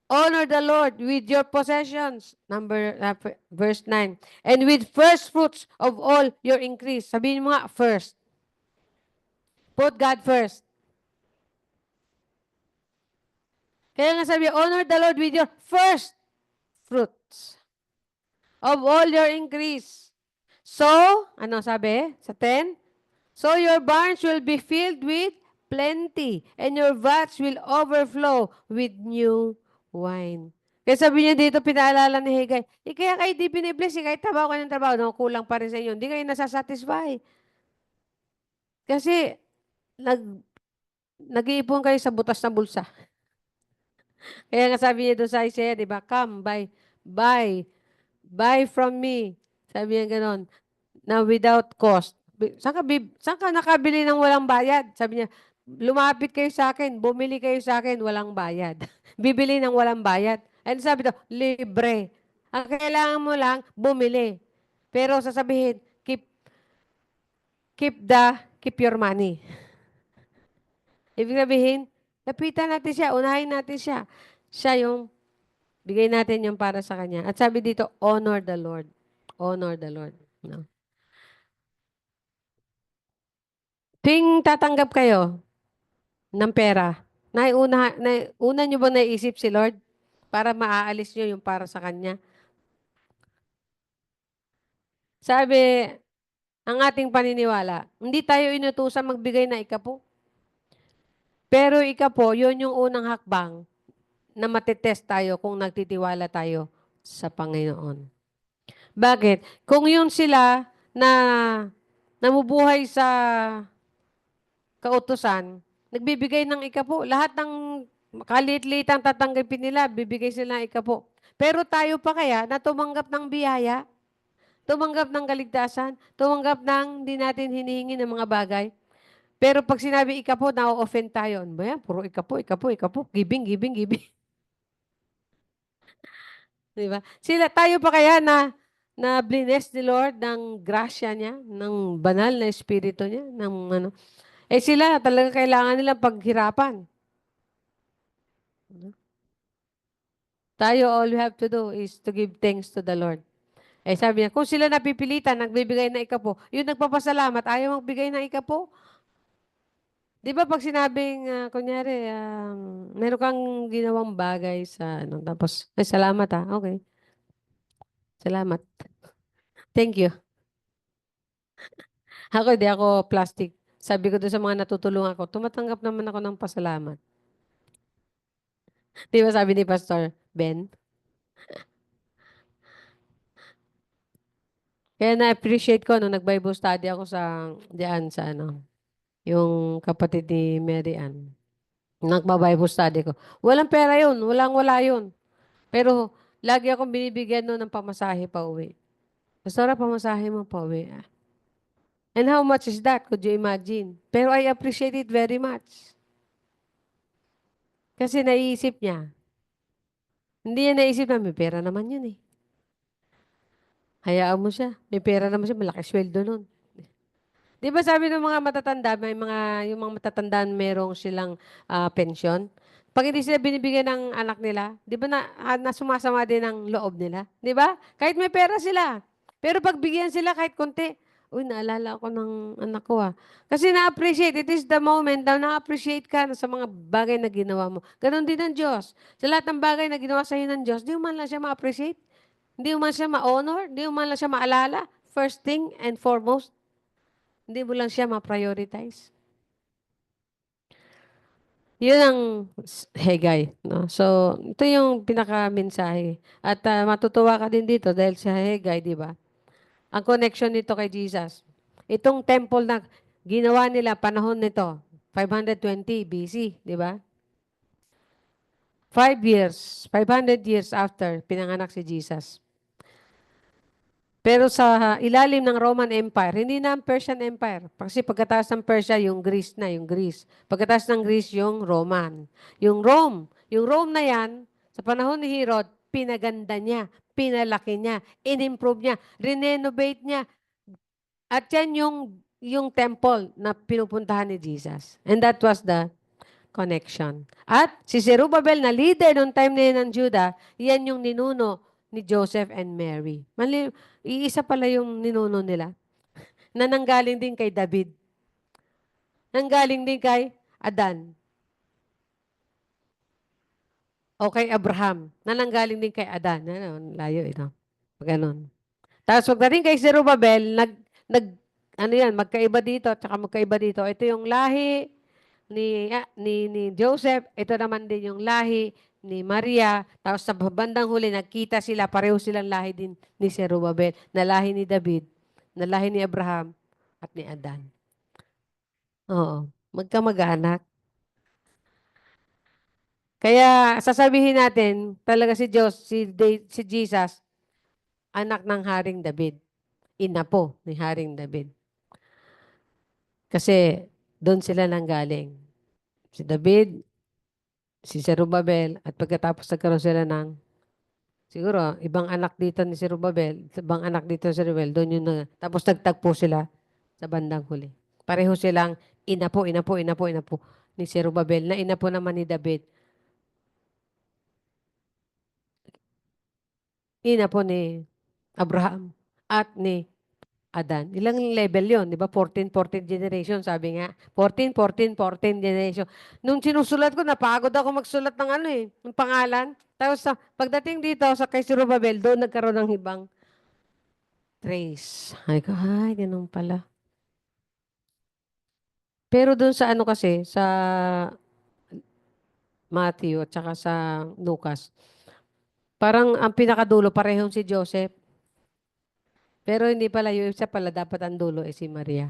C: Honor the Lord with your possessions. Verse 9. And with first fruits of all your increase. Sabihin mo nga, first. Put God first. Kaya nga sabi, honor the Lord with your first fruits of all your increase. So, ano sabi sa 10? So your barns will be filled with plenty, and your vats will overflow with new wine. Kaya sabi niya dito, pinaalala ni Hagay, kaya kayo di binibless, kahit trabaho kayo ng trabaho, no, kulang pa rin sa inyo, hindi kayo nasasatisfy. Kasi, nag-iipon kayo sa butas na bulsa. Kaya nga sabi niya doon sa Isaiah, di ba? Come, buy from me. Sabi niya ganon, na without cost. Saan ka nakabili ng walang bayad? Sabi niya, lumapit kayo sa akin, bumili kayo sa akin, walang bayad. Bibili ng walang bayad. And sabi daw, libre. Ang kailangan mo lang, bumili. Pero sasabihin, keep your money. Ibig sabihin, lapitan natin siya, unahin natin siya. Siya yung bigay natin yung para sa kanya. At sabi dito, honor the Lord. Honor the Lord. No? Tuwing tatanggap kayo ng pera, una nyo ba naisip si Lord para maaalis nyo yung para sa Kanya? Sabi, ang ating paniniwala, hindi tayo inutusan magbigay na ikapo. Pero ikapo, yun yung unang hakbang na matetest tayo kung nagtitiwala tayo sa Panginoon. Bakit? Kung yun sila na namubuhay sa kautusan, nagbibigay ng ikapo. Lahat ng kalit-lit ang tatanggapin nila, bibigay sila ng ikapo. Pero tayo pa kaya na tumanggap ng biyaya, tumanggap ng kaligtasan, tumanggap ng hindi natin hinihingi ng mga bagay. Pero pag sinabi ikapo, na-offend tayo. Ano ba yan? Puro ikapo, ikapo, ikapo. Giving, giving, giving. Di ba? Tayo pa kaya na bless ni Lord ng grasya niya, ng banal na espiritu niya, ng ano. Sila talaga kailangan nilang paghirapan. Tayo, all we have to do is to give thanks to the Lord. Sabi niya, kung sila napipilitan, nagbibigay na ikapo, yung nagpapasalamat, ayaw magbigay na ikapo. Di ba pag sinabing, kunyari, meron kang ginawang bagay sa, tapos, salamat okay. Salamat. Thank you. Ako, di ako plastic. Sabi ko doon sa mga natutulungan ko, tumatanggap naman ako ng pasalamat. Di ba sabi ni Pastor Ben? Kaya na-appreciate ko nung nag-Bible study ako diyan sa yung kapatid ni Mary Ann. Nagba-Bible study ko. Walang pera yun. Wala yun. Pero lagi akong binibigyan nun ng pamasahe pa uwi. Pastora, pamasahe mo pa uwi. And how much is that? Could you imagine? Pero I appreciate it very much. Kasi naiisip niya. Hindi niya naisip na may pera naman yun eh. Hayaan mo siya. May pera naman siya. Malaki sweldo nun. Di ba sabi ng mga matatanda, yung mga matatanda merong silang pensyon? Pag hindi sila binibigyan ng anak nila, di ba na sumasama din ang loob nila? Di ba? Kahit may pera sila. Pero pag bigyan sila kahit konti, uy, naalala ako ng anak ko Kasi na-appreciate. It is the moment na na-appreciate ka sa mga bagay na ginawa mo. Ganon din ang Diyos. Sa lahat ng bagay na ginawa sa'yo ng Diyos, di mo man lang siya ma-appreciate. Hindi mo man siya ma-honor. Hindi mo man lang siya maalala. First thing and foremost, hindi mo lang siya ma-prioritize. Yun ang Hagay. No? So, ito yung pinaka-mensahe. At matutuwa ka din dito dahil sa Hagay, di ba? Ang connection nito kay Jesus. Itong temple na ginawa nila panahon nito, 520 BC, di ba? 500 years after pinanganak si Jesus. Pero sa ilalim ng Roman Empire, hindi na ang Persian Empire. Kasi pagkatapos ng Persia, yung Greece na, yung Greece. Pagkatapos ng Greece, yung Roman. Yung Rome na yan, sa panahon ni Herod, pinaganda niya, pinalaki niya, in-improve niya, renovate niya. At yan yung temple na pinupuntahan ni Jesus. And that was the connection. At si Zerubbabel na leader noong time na yun ng Judah, yan yung ninuno ni Joseph and Mary. Iisa pala yung ninuno nila na nanggaling din kay David. Nanggaling din kay Adan. O kay Abraham. Na nanggaling din kay Adan. Layo ito. Ganon. Tapos pagdating kay Zerubbabel, magkaiba dito at saka magkaiba dito. Ito yung lahi ni Joseph. Ito naman din yung lahi ni Maria. Tapos sa bandang huli, nagkita sila, pareho silang lahi din ni Zerubbabel, na lahi ni David, na lahi ni Abraham, at ni Adan. Oo, magkamag-anak. Kaya sasabihin natin, talaga si Jesus, anak ng Haring David. Ina po ni Haring David. Kasi doon sila nanggaling. Si David, si Zerubbabel, at pagkatapos nagkaroon sila ng siguro, ibang anak dito ni Zerubbabel, ibang anak dito ni Zerubbabel, doon yung tapos nagtagpo sila sa bandang huli. Pareho silang inapo ni Zerubbabel, na inapo naman ni David. Inapo ni Abraham at ni Adan. Ilang level yon, di ba? 14 generation, sabi nga. 14 generation. Nung sinusulat ko, napagod ako magsulat ng ng pangalan. Tapos pagdating dito sa kay Zerubbabel, doon nagkaroon ng ibang trace. Ay, ganun pala. Pero doon sa kasi, sa Matthew at saka sa Lucas, parang ang pinakadulo, parehong si Joseph. Pero hindi pala, yung isa pala dapat ang dulo si Maria.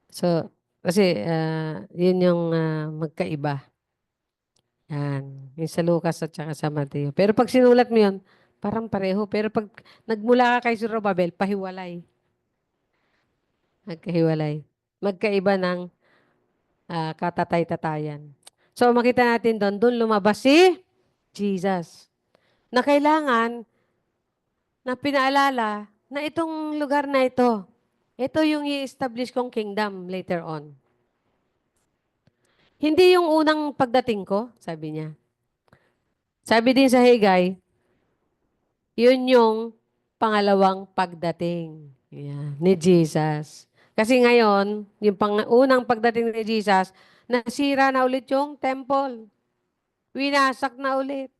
C: So, kasi yun yung magkaiba. Yan. Yung sa Lucas at saka sa Mateo. Pero pag sinulat mo yun, parang pareho. Pero pag nagmula ka kay Zorobabel, pahiwalay. Magkahiwalay. Magkaiba ng katatay-tatayan. So, makita natin doon lumabas si Jesus. Na kailangan na pinaalala na itong lugar na ito yung i-establish kong kingdom later on. Hindi yung unang pagdating ko, sabi niya. Sabi din sa Haggai, yun yung pangalawang pagdating ni Jesus. Kasi ngayon, yung unang pagdating ni Jesus, nasira na ulit yung temple. Winasak na ulit.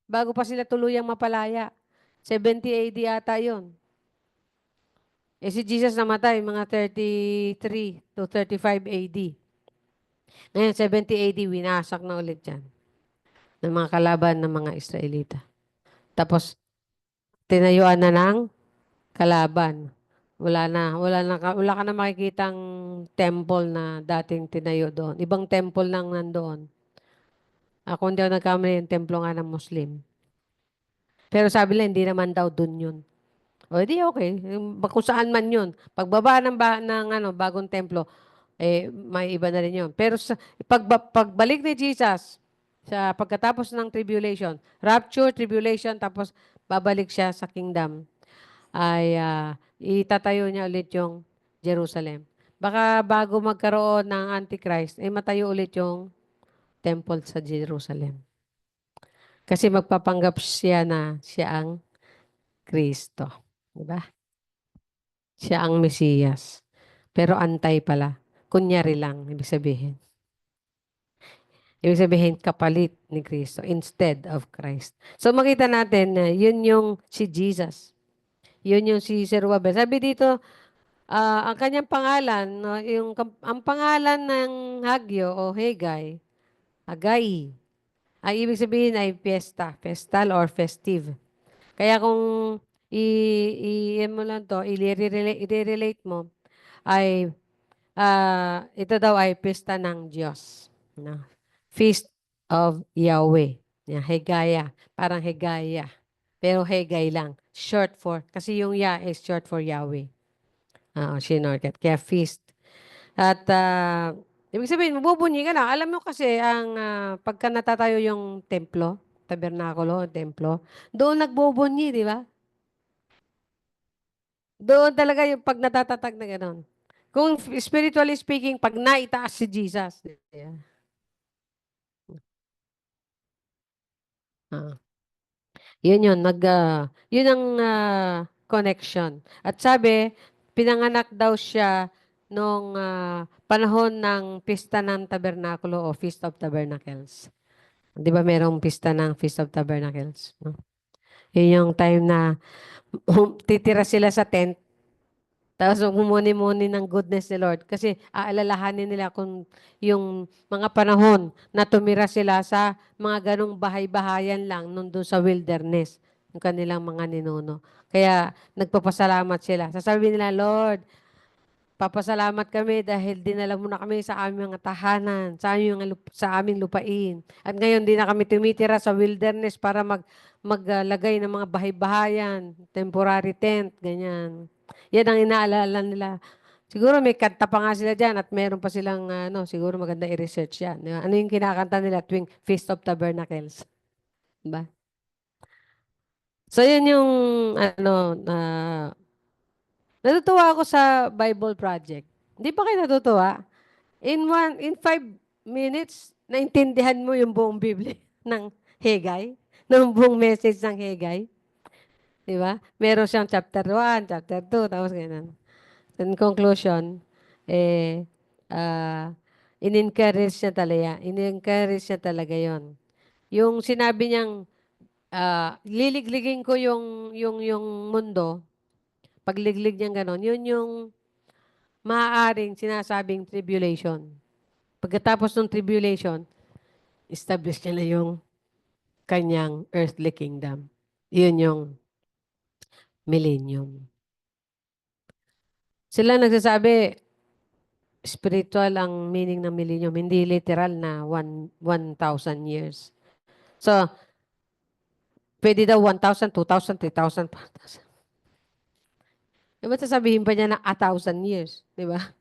C: Bago pa sila tuluyang mapalaya. 70 AD ata yun. Si Jesus namatay mga 33 to 35 AD. Ngayon, 70 AD, winasak na ulit yan ng mga kalaban ng mga Israelita. Tapos, tinayuan na ng kalaban. Wala ka na makikitang temple na dating tinayo doon. Ibang temple nang nandoon. Kung hindi ako nagkamali, yung templo nga ng Muslim. Pero sabi nila, hindi naman daw doon yun. O, di okay. Kung saan man yun. Pagbaba ng bagong templo, may iba na rin yun. Pero pagbalik ni Jesus, sa pagkatapos ng tribulation, rapture, tribulation, tapos babalik siya sa kingdom, ay itatayo niya ulit yung Jerusalem. Baka bago magkaroon ng Antichrist, matayo ulit yung temple sa Jerusalem. Kasi magpapanggap siya na siya ang Kristo. Diba? Siya ang Mesiyas. Pero antay pala. Kunyari lang, ibig sabihin. Ibig sabihin, kapalit ni Kristo instead of Christ. So makita natin na yun yung si Jesus. Yun yung si Zerubbabel. Sabi dito, ang kanyang pangalan, no, ang pangalan ng Hagyo o Haggai, Hagai, ay ibig sabihin ay fiesta, festal or festive. Kaya kung mo lang to, i-relate mo, ay ito daw ay pista ng Diyos. No? Feast of Yahweh. Hegaya. Parang Hegaya. Pero Hegay lang. Short for, kasi yung Ya is short for Yahweh. Shinorkat. Kaya feast. At ibig sabihin, mabubunyi ka na. Alam mo kasi, pagka natatayo yung templo, tabernakulo, templo, doon nagbubunyi, di ba? Doon talaga yung pag natatatag na gano'n. Kung spiritually speaking, pag naitaas si Jesus. Yeah. Yun ang connection. At sabi, pinanganak daw siya nung panahon ng Pista ng Tabernakulo o Feast of Tabernacles. Di ba merong pista ng Feast of Tabernacles? No? Yun yung time na titira sila sa tent. Tapos humuni-muni ng goodness ni Lord. Kasi aalalahanin nila kung yung mga panahon na tumira sila sa mga ganong bahay-bahayan lang doon sa wilderness, yung kanilang mga ninuno. Kaya nagpapasalamat sila. Sasabihin nila, Lord, papasalamat kami dahil dinala mo na kami sa aming mga tahanan, sa aming lupain. At ngayon, di na kami tumitira sa wilderness para maglagay ng mga bahay-bahayan, temporary tent, ganyan. Yan ang inaalala nila. Siguro may kanta pa nga sila dyan at meron pa silang, siguro maganda i-research yan. Diba? Ano yung kinakanta nila tuwing Feast of Tabernacles? Diba? So, yun yung, natutuwa ako sa Bible Project. Hindi pa kayo natutuwa? In 5 minutes, naintindihan mo yung buong Biblia ng Haggai, ng buong message ng Haggai. Di ba? Meron siyang chapter 1, chapter 2, tapos ganyan. In conclusion, in-encourage niya talaga. In-encourage niya talaga yon. Yung sinabi niyang, liligligin ko yung mundo, pagliglig niyang ganon, yun yung maaaring sinasabing tribulation. Pagkatapos ng tribulation, establish niya na yung kanyang earthly kingdom. Yun yung millennium. Sila nagsasabi, spiritual ang meaning ng millennium, hindi literal na 1,000 years. So, pwede daw 1,000, 2,000, 3,000, 4,000. E ba't sasabihin pa niya na 1,000 years? Di ba?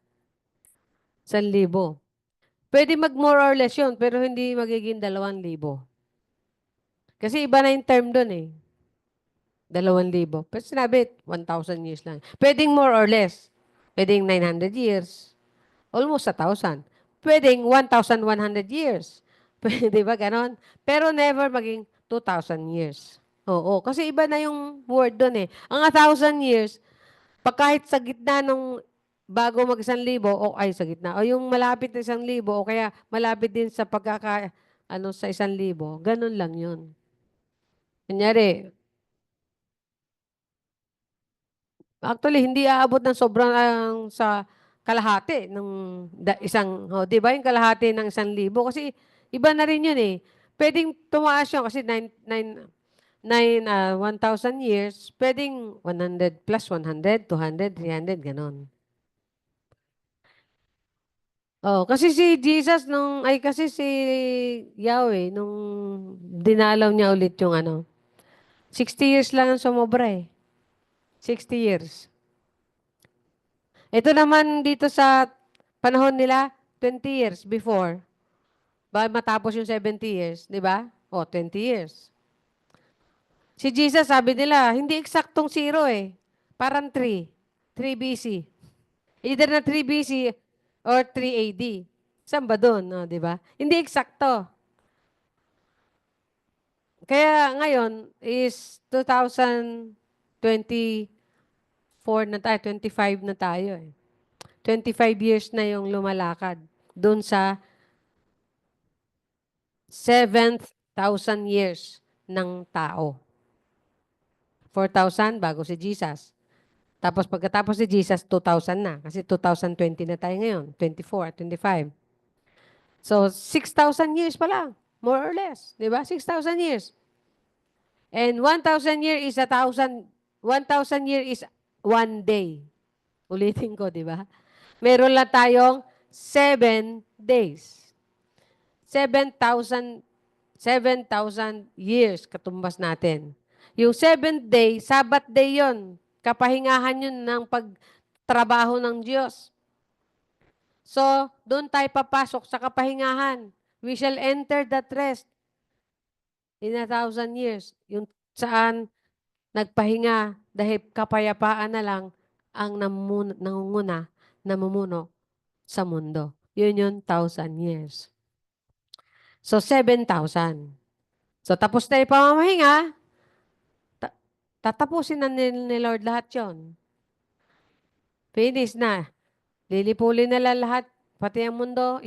C: 1,000. Pwede mag more or less yun, pero hindi magiging 2,000. Kasi iba na yung term doon eh. 2,000. Pero sinabi, 1,000 years lang. Pwedeng more or less. Pwedeng 900 years. Almost 1,000. Pwedeng 1,100 years. Pwede ba ganon? Pero never maging 2,000 years. Oo, kasi iba na yung word doon eh. Ang 1,000 years, pag kahit sa gitna nung bago mag 1,000, o ay sa gitna, o yung malapit na 1,000, o kaya malapit din sa sa 1,000, ganun lang yun. Kunyari, actually, hindi aabot ng sobrang sa kalahati ng di ba yung kalahati ng 1,000? Kasi iba na rin yun eh. Pwedeng tumaas yun kasi 1,000 years, pwedeng 100 plus 100, 200, 300, ganon. Oh, kasi si Jesus kasi si Yahweh, nung dinalaw niya ulit yung 60 years lang ang sumobra eh. 60 years. Ito naman dito sa panahon nila, 20 years before. Ba matapos yung 70 years, di ba? O, 20 years. Si Jesus, sabi nila, hindi eksaktong 0 eh. Parang 3. 3 BC. Either na 3 BC or 3 AD. Saan ba doon? No, di ba? Hindi eksakto. Kaya ngayon is 2024 na tayo, 25 na tayo eh. 25 years na yung lumalakad doon sa 7,000 years ng tao. 4,000 bago si Jesus. Tapos pagkatapos si Jesus, 2,000 na. Kasi 2020 na tayo ngayon. 24, 25. So, 6,000 years pa lang. More or less. Di ba? 6,000 years. And 1,000 year is 1,000. 1,000 year is 1 day. Ulitin ko, di ba? Meron lang tayong 7 days. 7,000 years katumbas natin. Yung 7th day, Sabbath day yon. Kapahingahan yun ng pagtrabaho ng Diyos. So, doon tayo papasok sa kapahingahan. We shall enter that rest in 1,000 years. Yung saan nagpahinga dahil kapayapaan na lang ang namumuno sa mundo. Yun yung 1,000 years. So, 7,000. So, tapos na yung pamamahinga, tatapusin na ni Lord lahat yon. Finish na. Lilipulin nila lahat, pati ang mundo,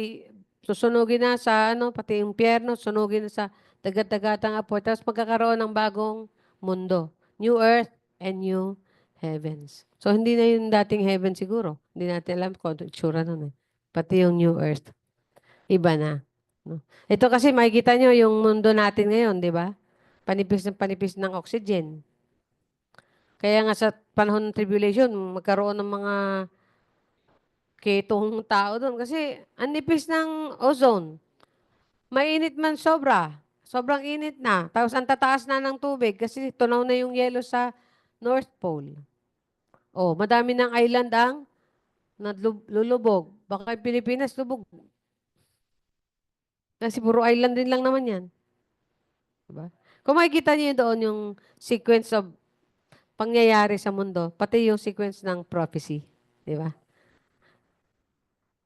C: susunugin na sa pati yung impyerno, sunugin na sa dagat-dagatang apoy. Tapos magkakaroon ng bagong mundo. New earth and new heavens. So, hindi na yung dating heaven siguro. Hindi natin alam kung ano itsura nun eh. Pati yung new earth. Iba na. No? Ito kasi makikita nyo yung mundo natin ngayon, di ba? Panipis ng oxygen. Kaya nga sa panahon ng tribulation, magkaroon ng mga ketong tao doon. Kasi ang nipis ng ozone. Mainit man sobra. Sobrang init na. Tapos ang tataas na ng tubig kasi tunaw na yung yelo sa North Pole. Oh, madami ng island ang lulubog. Baka yung Pilipinas lubog. Kasi puro island din lang naman yan. Diba? Kung makikita niyo doon yung sequence of pangyayari sa mundo, pati yung sequence ng prophecy. Di ba?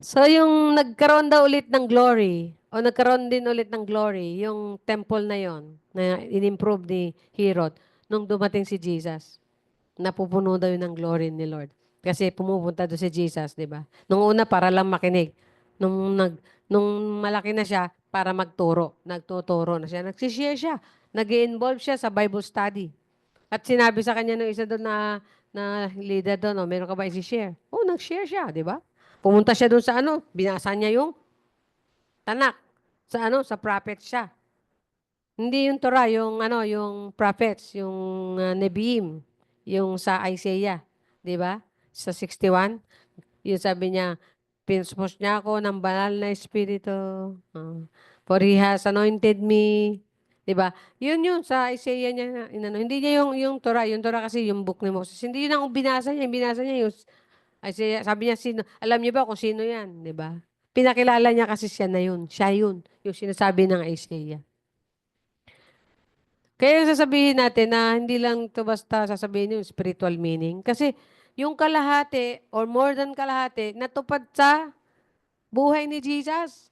C: So, yung nagkaroon daw ulit ng glory, o nagkaroon din ulit ng glory, yung temple na yon na in-improve ni Herod, nung dumating si Jesus. Napupuno daw yun ng glory ni Lord. Kasi pumupunta doon si Jesus, di ba? Nung una, para lang makinig. Nung malaki na siya, para magturo. Nagtuturo na siya. Nagsishare siya. Nag-involve siya sa Bible study. At sinabi sa kanya ng isa doon na leader doon, meron ka ba i-share? Oh, nag-share siya, di ba? Pumunta siya doon sa binasa niya yung tanak. Sa prophets siya. Hindi yung Torah, yung prophets, yung Nebiim. yung sa Isaiah, di ba? Sa 61, yung sabi niya, pinuspos niya ako ng banal na espiritu. For He has anointed me. Di ba? Yun sa Isaiah niya. Hindi niya yung Torah. Yung Torah kasi yung book ni Moses. Hindi yun ang binasa niya. Yung binasa niya yung Isaiah. Sabi niya, alam niyo ba kung sino yan? Di ba? Pinakilala niya kasi siya na yun. Siya yun. Yung sinasabi ng Isaiah. Kaya yung sasabihin natin na hindi lang ito basta sasabihin yung spiritual meaning. Kasi yung kalahati or more than kalahati, natupad sa buhay ni Jesus.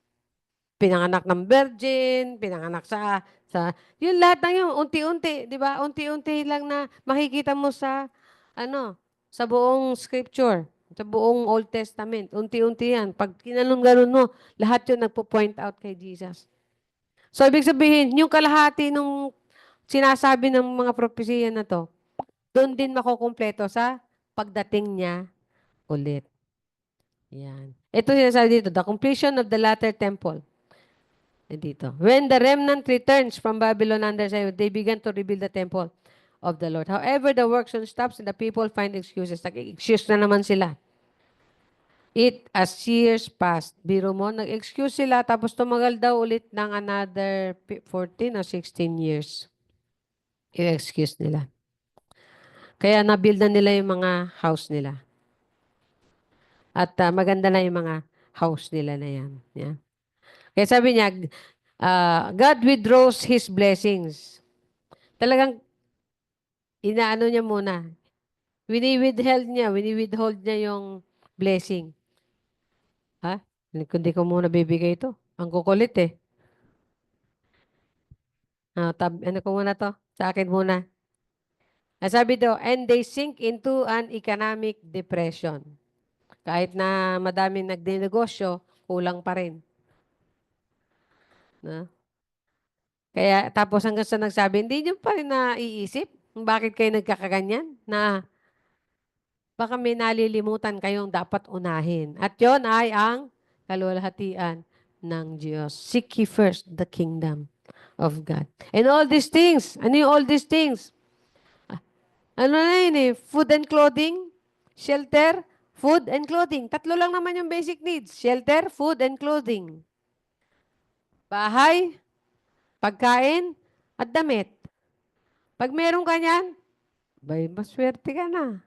C: Pinanganak ng virgin, pinanganak yun lahat ng yun, unti-unti, di ba? Unti-unti lang na makikita mo sa buong scripture, sa buong Old Testament. Unti-unti yan. Pag kinanong-ganon mo, lahat yun nagpo-point out kay Jesus. So, ibig sabihin, yung kalahati nung sinasabi ng mga propesya na to, doon din makukumpleto sa pagdating niya ulit. Yan. Ito sinasabi dito, the completion of the latter temple. Dito. When the remnant returns from Babylon under Cyrus, they began to rebuild the temple of the Lord. However, the work soon stops and the people find excuses. Nag-excuse na naman sila. As years passed, biro mo, nag-excuse sila, tapos tumagal daw ulit ng another 14 or 16 years. I-excuse nila. Kaya nabuild na nila yung mga house nila. At maganda na yung mga house nila na yan. Yeah. Kaya sabi niya, God withdraws His blessings. Talagang inaano niya muna. Wini-withhold niya yung blessing. Ha? Hindi ko muna bibigay ito. Ang kukulit eh. Ano ko muna to? Sa akin muna. Sabi daw, and they sink into an economic depression. Kahit na madaming nagdinegosyo, kulang pa rin. No? Kaya tapos hanggang sa nagsabi, hindi nyo pa rin naiisip kung bakit kayo nagkakaganyan na baka may nalilimutan kayong dapat unahin. At yon ay ang kalwalhatian ng Diyos. Seek ye first the kingdom of God. And all these things, ano yung all these things? Ano na yun eh? Food and clothing, shelter, food and clothing. Tatlo lang naman yung basic needs. Shelter, food, and clothing. Bahay, pagkain, at damit. Pag meron ka niyan, maswerte ka na.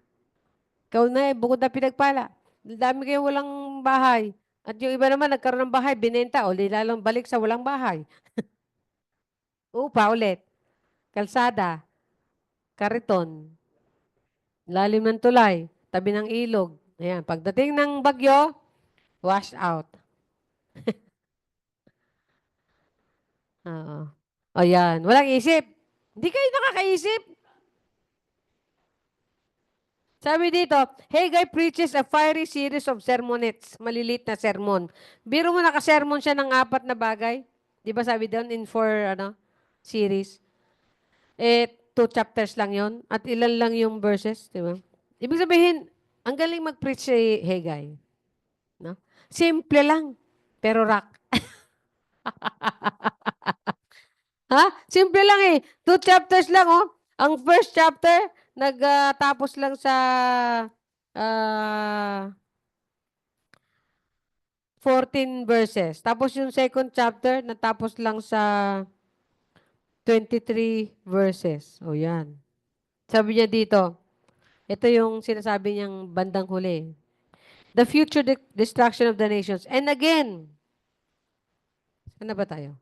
C: Ikaw na bukod na pinagpala. Dami kayo walang bahay. At yung iba naman, nagkaroon ng bahay, binenta, o lalong balik sa walang bahay. Upa ulit. Kalsada. Kariton. Lalim ng tulay. Tabi ng ilog. Ayan. Pagdating ng bagyo, wash out. Oo. O yan. Walang isip. Hindi kayo nakakaisip. Sabi dito, Haggai preaches a fiery series of sermonettes. Malilit na sermon. Biro mo naka-sermon siya ng 4 na bagay. Di ba sabi doon in 4 series? 2 chapters lang yon at ilan lang yung verses. Di ba? Ibig sabihin, ang galing mag-preach si Haggai. No? Simple lang, pero rock. Ha? Simple lang eh. 2 chapters lang oh. Ang first chapter, nagtapos lang sa 14 verses. Tapos yung second chapter, natapos lang sa 23 verses. O yan. Sabi niya dito, ito yung sinasabi niyang bandang huli. The future destruction of the nations. And again, ano ba tayo?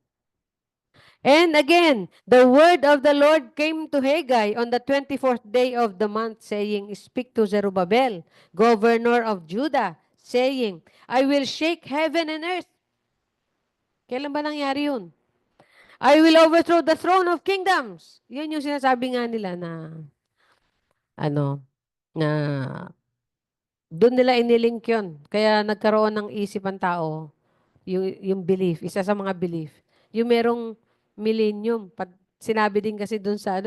C: And again, the word of the Lord came to Haggai on the 24th day of the month, saying, Speak to Zerubbabel, governor of Judah, saying, I will shake heaven and earth. Kailan ba nangyari yun? I will overthrow the throne of kingdoms. Yun yung sinasabi nga nila na doon nila inilink yun. Kaya nagkaroon ng isip ang tao, yung belief, isa sa mga belief. Yung merong millennium. Sinabi din kasi doon sa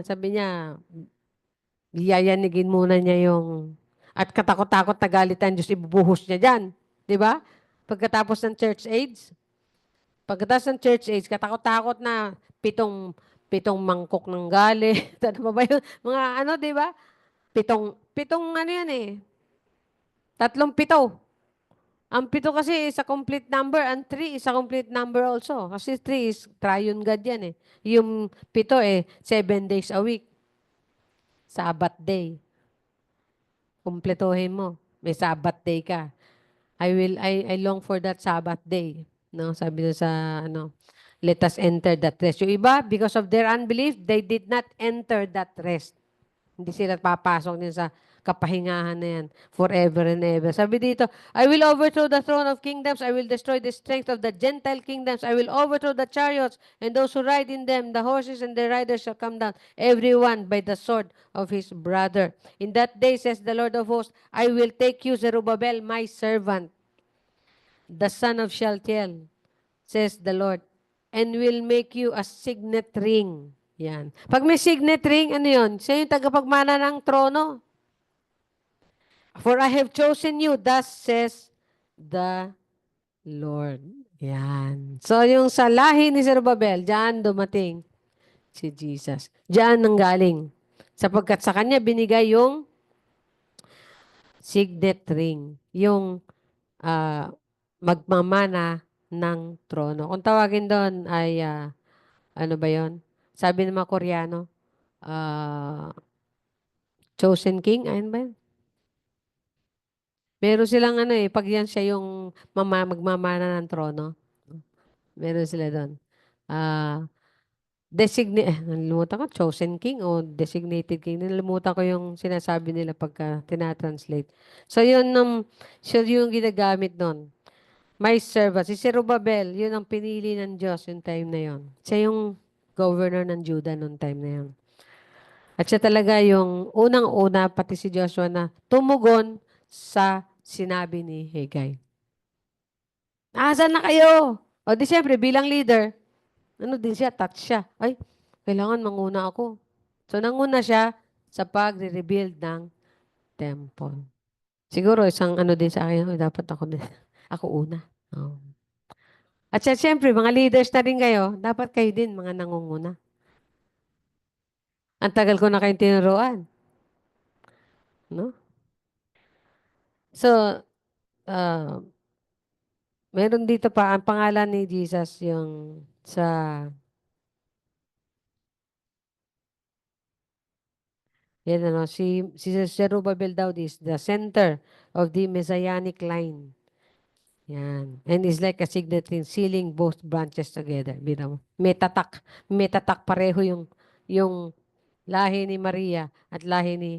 C: sabi niya, yayanigin muna niya at katakot-takot na galitan Diyos, ibubuhos niya dyan. Di ba? Pagkatapos ng church age, katakot-takot na 7 7 mangkok ng galit. Ano ba ba yun? Mga ano, di ba? 7 ano yan eh. 3 7. Ang 7 kasi is a complete number and 3 is a complete number also. Kasi 3 is triune God yan eh. Yung 7 eh, 7 days a week. Sabbath day. Kumpletohin mo. May Sabbath day ka. I long for that Sabbath day. No, sabi na sa ano, let us enter that rest. Yung iba, because of their unbelief, they did not enter that rest. Hindi sila papasok din sa kapahingahan na yan forever and ever. Sabi dito, I will overthrow the throne of kingdoms. I will destroy the strength of the Gentile kingdoms. I will overthrow the chariots and those who ride in them. The horses and the riders shall come down, everyone by the sword of his brother. In that day, says the Lord of hosts, I will take you, Zerubbabel, my servant, the son of Shealtiel, says the Lord, and will make you a signet ring. Yan. Pag may signet ring, ano yun? Siya yung tagapagmana ng trono. For I have chosen you, thus says the Lord. Yan. So, yung sa lahi ni Zerubbabel, diyan dumating si Jesus. Diyan nanggaling. Sapagkat sa kanya binigay yung signet ring. Yung magmamana ng trono. Kung tawagin doon ay, ano ba yon? Sabi ng mga Koreano, chosen king, ayun ba yun? Meron silang ano eh, pag yan siya yung magmamana ng trono. Meron sila doon. Nalimutan ko, chosen king o designated king. Nalimutan ko yung sinasabi nila pagka tinatranslate. So, siya yung ginagamit doon. My servant, si Zerubbabel, yun ang pinili ng Diyos yung time na yun. Siya yung governor ng Judah noong time na yun. At siya talaga yung unang-una, pati si Joshua na tumugon sa sinabi ni Haggai. Asan na kayo? O di syempre, bilang leader, ano din siya, touch siya. Ay, kailangan manguna ako. So, nanguna siya sa pagre-rebuild ng temple. Siguro, isang ano din sa akin, dapat ako din. Ako una. Oh. At siya, syempre, mga leaders na rin kayo, dapat kayo din, mga nangunguna. Ang tagal ko na kayong tinuruan. No? So, meron dito pa, ang pangalan ni Jesus yung sa yan ano, si Zerubbabel daw is the center of the Messianic line. Yan. And it's like a signet ring sealing both branches together. Bira mo. May tatak pareho yung lahi ni Maria at lahi ni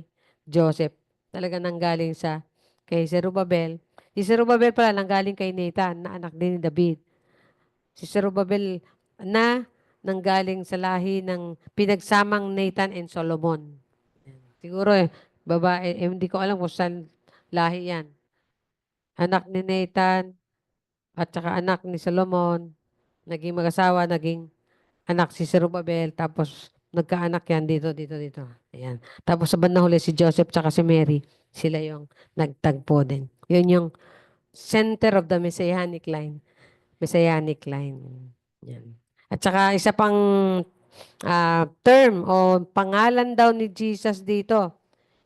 C: Joseph. Talaga nanggaling sa kay Zerubbabel. Si Zerubbabel pala nanggaling kay Nathan na anak din ni David. Si Zerubbabel na nanggaling sa lahi ng pinagsamang Nathan and Solomon. Siguro babae, hindi ko alam kung saan lahi yan. Anak ni Nathan at saka anak ni Solomon, naging mag-asawa, naging anak si Zerubbabel, tapos nagkaanak yan dito. Ayan. Tapos sa bandang huli si Joseph tsaka si Mary, sila yung nagtagpo din. Yun yung center of the Messianic line. Yan. At saka isa pang term o pangalan daw ni Jesus dito.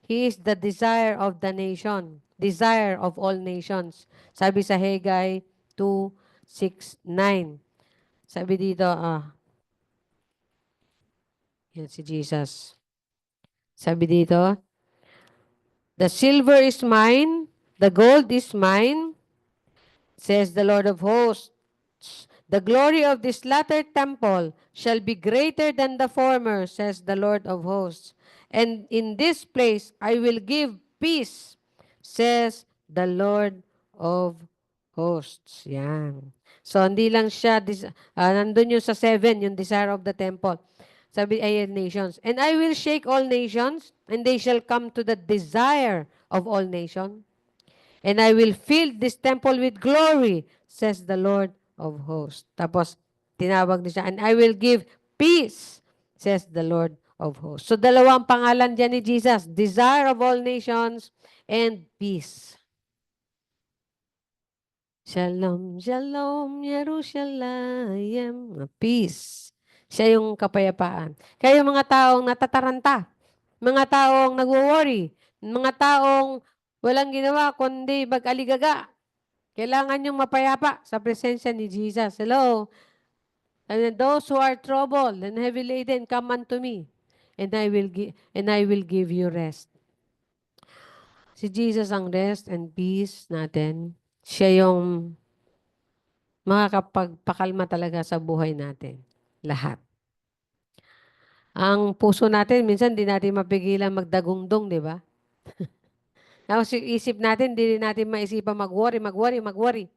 C: He is the desire of the nation. Desire of all nations. Sabi sa Haggai 2:6-9. Sabi dito, yan si Jesus. Sabi dito, the silver is mine, the gold is mine, says the Lord of hosts. The glory of this latter temple shall be greater than the former, says the Lord of hosts. And in this place I will give peace, says the Lord of hosts. Yan. So, hindi lang siya, nandun yung sa 7, yung desire of the temple. Sabi ay nations. And I will shake all nations, and they shall come to the desire of all nations. And I will fill this temple with glory, says the Lord of hosts. Tapos, tinawag niya siya, and I will give peace, says the Lord of hosts. So, dalawang pangalan dyan ni Jesus, desire of all nations and peace. Shalom, shalom, Jerusalem, peace. Siya yung kapayapaan. Kaya yung mga taong natataranta, mga taong nagwo-worry, mga taong walang ginawa kundi mag-aligaga, kailangan yung mapayapa sa presensya ni Jesus. Hello? And then those who are troubled and heavy laden, come unto me, and I will give you rest. Si Jesus ang rest and peace natin. Siya yung makakapagpakalma talaga sa buhay natin. Lahat. Ang puso natin, minsan di natin mapigilan magdagundong, di ba? Tapos yung isip natin, di natin maisipan mag-worry.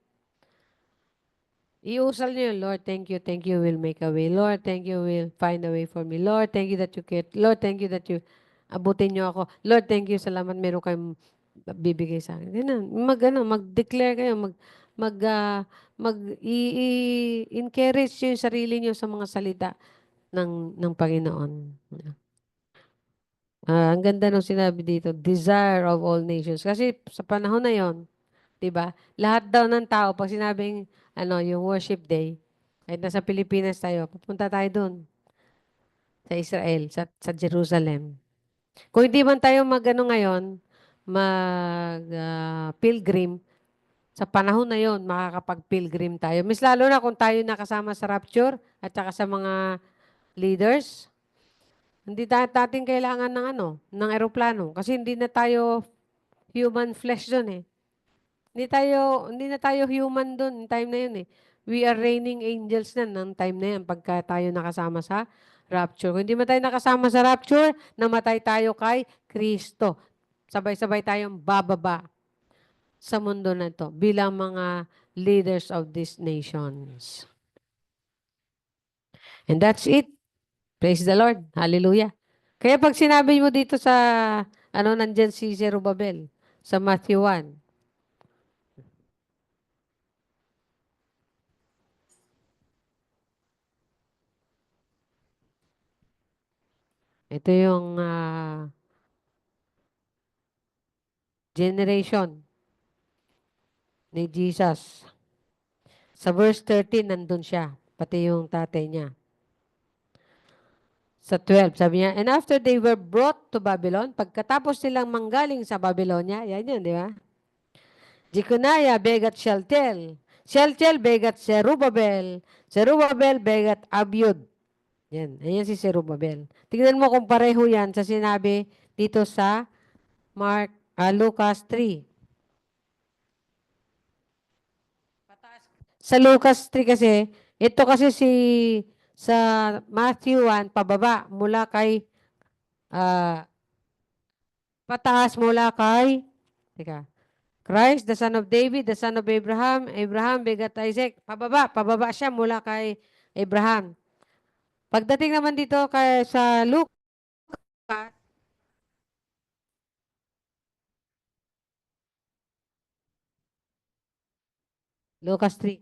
C: Iusal niyo, Lord, thank you will make a way. Lord, thank you will find a way for me. Lord, thank you that you care. Lord, thank you that you abutin niyo ako. Lord, thank you, salamat meron kayong bibigay sa akin. Ganun. Mag-declare kayo, encourage niyo yung sarili niyo sa mga salita ng Panginoon. Ang ganda nung sinabi dito, desire of all nations. Kasi sa panahon na yon, 'di ba? Lahat daw ng tao pag sinabing yung worship day, kahit nasa Pilipinas tayo, pupunta tayo doon sa Israel, sa Jerusalem. Kung hindi man tayo ngayon, pilgrim, sa panahon na yon, makakapag-pilgrim tayo. Mas lalo na kung tayo nakasama sa rapture at saka sa mga leaders, hindi natin kailangan ng eroplano kasi hindi na tayo human flesh doon eh. Hindi na tayo human doon time na yun eh. We are reigning angels na ng time na yan pagka tayo nakasama sa rapture. Kung hindi man tayo nakasama sa rapture, namatay tayo kay Kristo. Sabay-sabay tayong bababa sa mundo na to bilang mga leaders of these nations. And that's it. Praise the Lord. Hallelujah. Kaya pag sinabi mo dito sa, nandyan si Zerubbabel, sa Matthew 1, ito yung generation ni Jesus. Sa verse 13, nandun siya, pati yung tatay niya. Sa 12, sabi niya, and after they were brought to Babylon, pagkatapos nilang manggaling sa Babylonia, yan yun, di ba? Jeconiah begat Shealtiel. Shealtiel begat Zerubbabel. Zerubbabel begat Abiud. Yan, ayan si Zerubbabel. Tingnan mo kung pareho yan sa sinabi dito sa Lucas 3. Sa Lucas 3 kasi, ito kasi sa Matthew 1, pababa, mula kay, pataas mula kay, Christ, the son of David, the son of Abraham, Abraham begat Isaac. Pababa siya mula kay Abraham. Pagdating naman dito sa Lucas 3.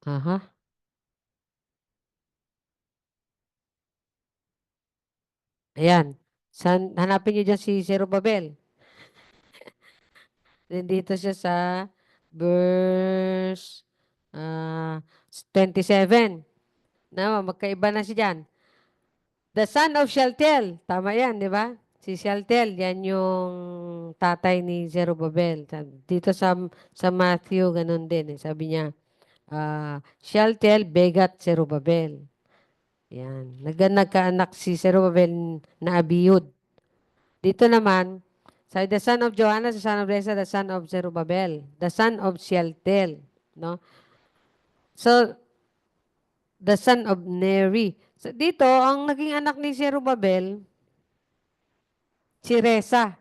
C: Aha. Ayan. Hanapin niyo dyan si Zerubbabel. Nandito siya sa verse 27. Magkaiba na siya dyan. The son of Shealtiel. Tama yan, di ba? Si Shealtiel, yan yung tatay ni Zerubbabel. Dito sa Matthew, ganun din. Sabi niya, Shealtiel begat Zerubbabel. Yan. Nagkaanak si Zerubbabel na Abiud. Dito naman, sa the son of Joanna, the son of Reza, the son of Zerubbabel, the son of Shealtiel. No? So, the son of Neri. So, dito, ang naging anak ni Zerubbabel, si Reza.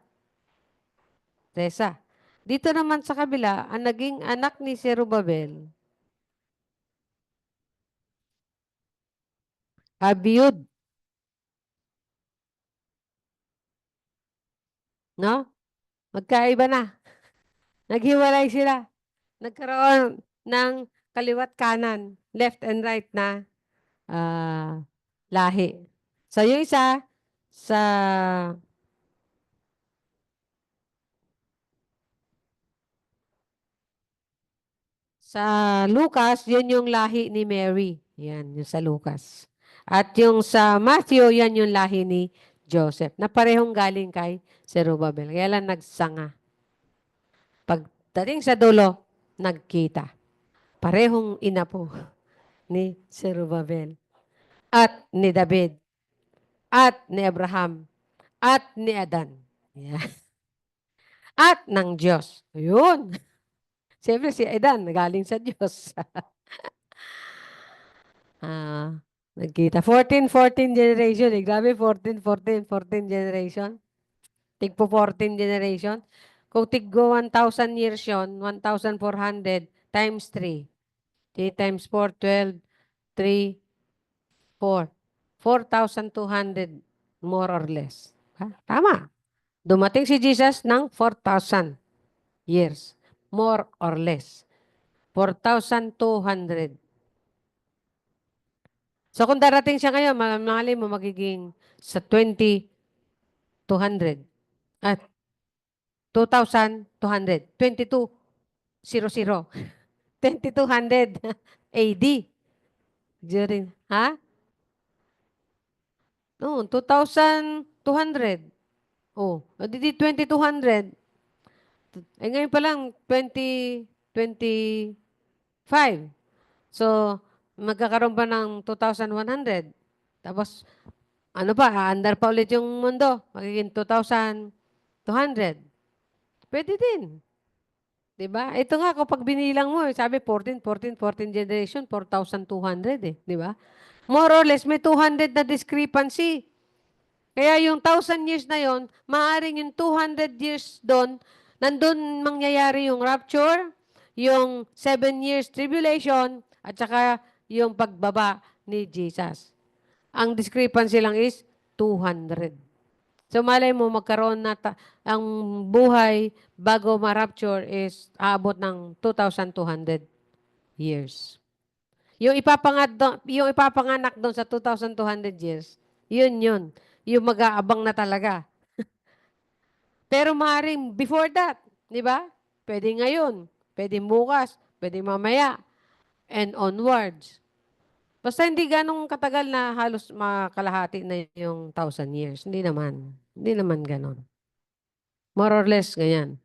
C: Dito naman sa kabila, ang naging anak ni Zerubbabel, Abiud. No? Magkaiba na. Naghiwalay sila. Nagkaroon ng kaliwat kanan, left and right na lahi. So yung isa, sa Lucas, yun yung lahi ni Mary. Yan, yung sa Lucas. At yung sa Matthew, yan yung lahi ni Joseph, na parehong galing kay Zerubbabel. Kaya lang nagsanga. Pagdating sa dulo, nagkita. Parehong ina po ni Zerubbabel at ni David at ni Abraham at ni Adan. Yan. At ng Diyos. Yun. Siyempre si Adan, galing sa Diyos. Nagkita. 14 generation. Grabe, 14 generation. Tigpo 14 generation. Kung tiggo 1,000 years yun, 1,400 times 3. 3 times 4, 12, 3, 4. 4,200 more or less. Tama. Dumating si Jesus ng 4,000 years. More or less. 4,200. So kung darating siya ngayon, mamali mo magiging sa 2,200 at 2,200. 2200. 2,200 AD. During, ha? No, 2,200. Oh, di 2,200. Eh ngayon pa lang, 2025. So, magkakaroon ba ng 2,100? Tapos, ano pa, aandar pa ulit yung mundo. Magiging 2,200. Pwede din. Diba? Ito nga, kapag binilang mo, sabi 14 generation, 4,200 eh. Diba? More or less, may 200 na discrepancy. Kaya yung 1,000 years na yon, maaaring yung 200 years doon, nandun mangyayari yung rapture, yung 7 years tribulation, at saka yung pagbaba ni Jesus. Ang discrepancy lang is 200. So malay mo magkaroon na ang buhay bago ma-rapture is aabot ng 2,200 years. Yung ipapanganak doon sa 2,200 years, yun. Yung mag-aabang na talaga. Pero maaaring before that, di ba? Pwede ngayon, pwede bukas, pwede mamaya, and onwards. Basta hindi ganong katagal na halos makalahati na yung 1,000 years. Hindi naman. Hindi naman ganon. More or less, ganyan.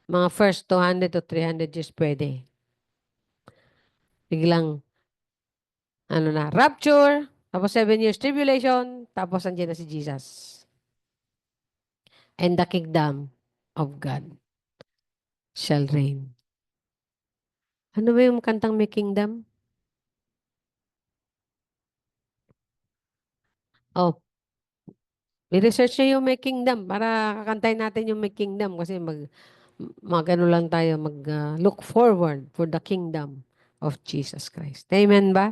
C: Mga first 200 to 300 years pwede. Biglang, rapture, tapos 7 years tribulation, tapos andyan na si Jesus. And the kingdom of God shall reign. Ano ba yung kantang may kingdom? Oh, i-research nyo yung may kingdom para kakantayin natin yung may kingdom kasi mag-ano lang tayo, look forward for the kingdom of Jesus Christ. Amen ba?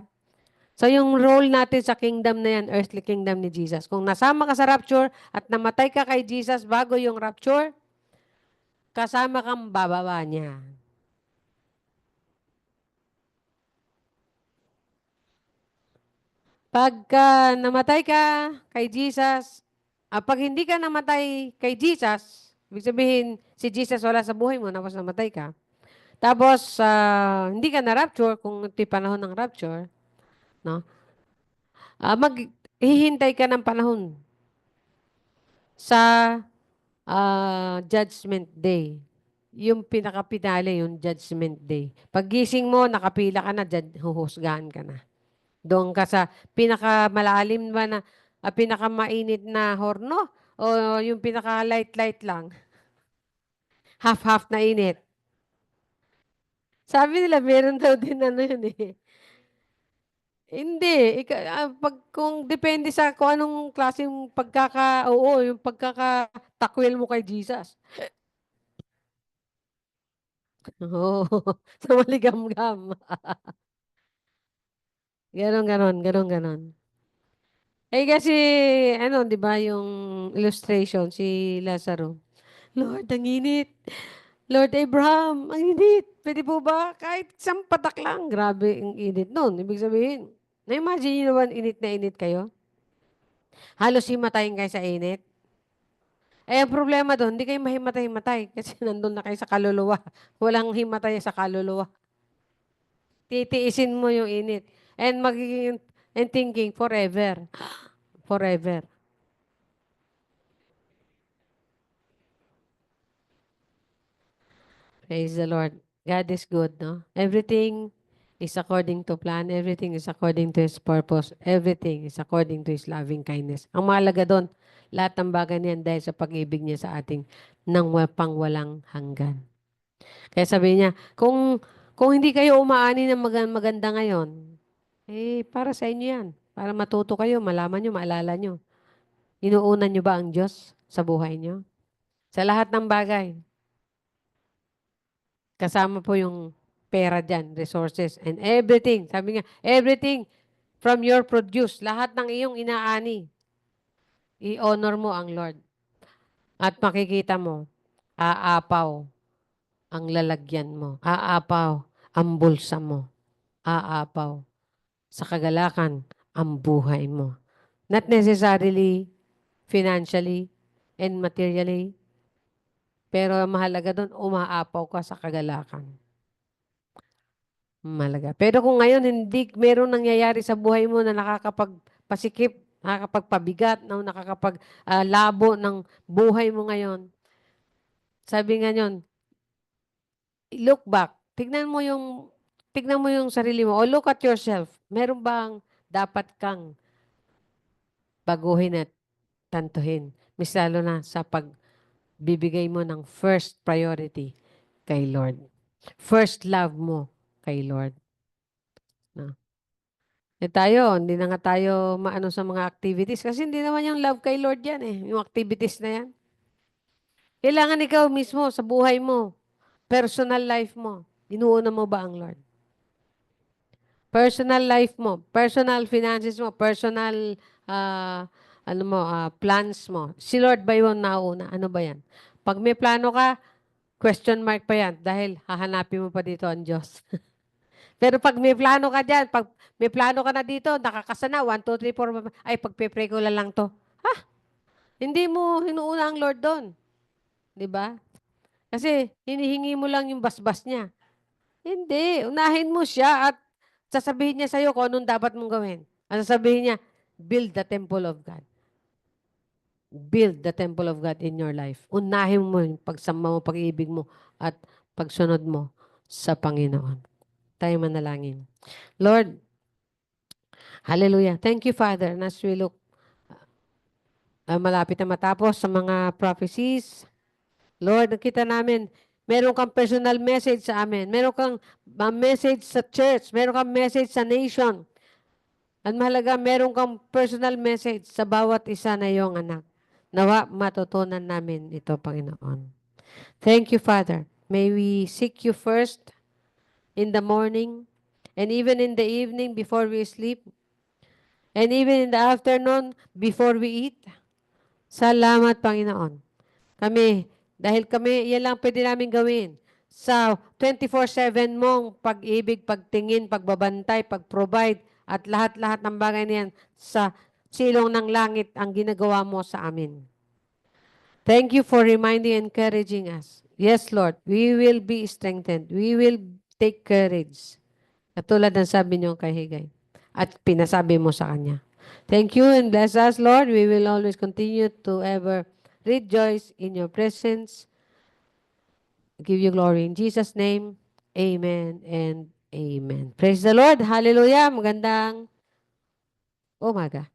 C: So yung role natin sa kingdom na yan, earthly kingdom ni Jesus, kung nasama ka sa rapture at namatay ka kay Jesus bago yung rapture, kasama kang bababa niya. Pagka namatay ka kay Jesus, pag hindi ka namatay kay Jesus, ibig sabihin, si Jesus wala sa buhay mo, tapos namatay ka. Tapos, hindi ka na-rapture, kung ito'y panahon ng rapture, no? Maghihintay ka ng panahon sa Judgment Day. Yung pinaka-pinali, yung Judgment Day. Paggising mo, nakapila ka na, huhusgahan ka na. Doon ka sa pinakamalalim ba na, pinakamainit na horno o yung pinaka-light-light lang? Half-half na init. Sabi nila, meron daw din yun eh. Hindi. Kung depende sa kung anong klaseng yung pagkakatakwil mo kay Jesus. Oo. Sa maligam-gam. Ganon. Eh kasi, di ba, yung illustration, si Lazaro. Lord, ang init. Lord Abraham, ang init. Pwede po ba? Kahit isang patak lang. Grabe ang init nun. Ibig sabihin, na-imagine nyo naman init na init kayo? Halos himatayin kayo sa init. Eh, ang problema doon, hindi kayo mahimatay-himatay kasi nandun na kayo sa kaluluwa. Walang himatay sa kaluluwa. Titiisin mo yung init. And magiging, and thinking, forever. Forever. Praise the Lord. God is good, no? Everything is according to plan. Everything is according to His purpose. Everything is according to His loving kindness. Ang mahalaga doon, lahat ng bagay niyan dahil sa pag-ibig niya sa ating nang pangwalang hanggan. Kaya sabi niya, kung hindi kayo umaani ng maganda ngayon, eh, para sa inyo yan. Para matuto kayo, malaman nyo, maalala nyo. Inuunan nyo ba ang Diyos sa buhay nyo? Sa lahat ng bagay. Kasama po yung pera dyan, resources, and everything. Sabi nga, everything from your produce, lahat ng iyong inaani, i-honor mo ang Lord. At makikita mo, aapaw ang lalagyan mo. Aapaw ang bulsa mo. Aapaw sa kagalakan ang buhay mo. Not necessarily financially and materially, pero mahalaga doon, umaapaw ka sa kagalakan. Mahalaga. Pero kung ngayon hindi meron nangyayari sa buhay mo na nakakapagpasikip, nakakapagpabigat, nakakapaglabo ng buhay mo ngayon, sabi nga yun, look back. Tignan mo yung sarili mo. O look at yourself. Meron bang dapat kang baguhin at tantuhin? Mas lalo na sa pagbibigay mo ng first priority kay Lord. First love mo kay Lord. No? Eh tayo, hindi na nga tayo maano sa mga activities kasi hindi naman yung love kay Lord yan eh. Yung activities na yan. Kailangan ikaw mismo sa buhay mo, personal life mo, inuuna mo ba ang Lord? Personal life mo, personal finances mo, personal plans mo. Si Lord ba yung nauna? Ano ba yan? Pag may plano ka, question mark pa yan dahil hahanapin mo pa dito ang Diyos. Pero pag may plano ka dyan, pag may plano ka na dito, nakakasana, 1, 2, 3, 4, 5, ay pagpe-pray ko lang to. Ha? Hindi mo hinuuna ang Lord doon. Di ba? Kasi hinihingi mo lang yung basbas niya. Hindi. Unahin mo siya at sasabihin niya sa'yo kung anong dapat mong gawin. Ang sasabihin niya, build the temple of God. Build the temple of God in your life. Unahin mo yung pagsama mo, pag-ibig mo, at pagsunod mo sa Panginoon. Tayo manalangin. Lord, hallelujah. Thank you, Father, as we look malapit na matapos sa mga prophecies. Lord, nakita namin, meron kang personal message sa amin. Meron kang message sa church. Meron kang message sa nation. At mahalaga, meron kang personal message sa bawat isa na iyong anak. Nawa, matutunan namin ito, Panginoon. Thank you, Father. May we seek you first in the morning and even in the evening before we sleep and even in the afternoon before we eat. Salamat, Panginoon. Dahil kami, yan lang pwede namin gawin. Sa 24/7 mong pag-ibig, pagtingin, pagbabantay, pag-provide, at lahat-lahat ng bagay niyan sa silong ng langit ang ginagawa mo sa amin. Thank you for reminding and encouraging us. Yes, Lord, we will be strengthened. We will take courage. Katulad ng sabi niyo kay Higay. At pinasabi mo sa kanya. Thank you and bless us, Lord. We will always continue to ever rejoice in your presence. Give you glory in Jesus' name. Amen and amen. Praise the Lord. Hallelujah. Magandang umaga.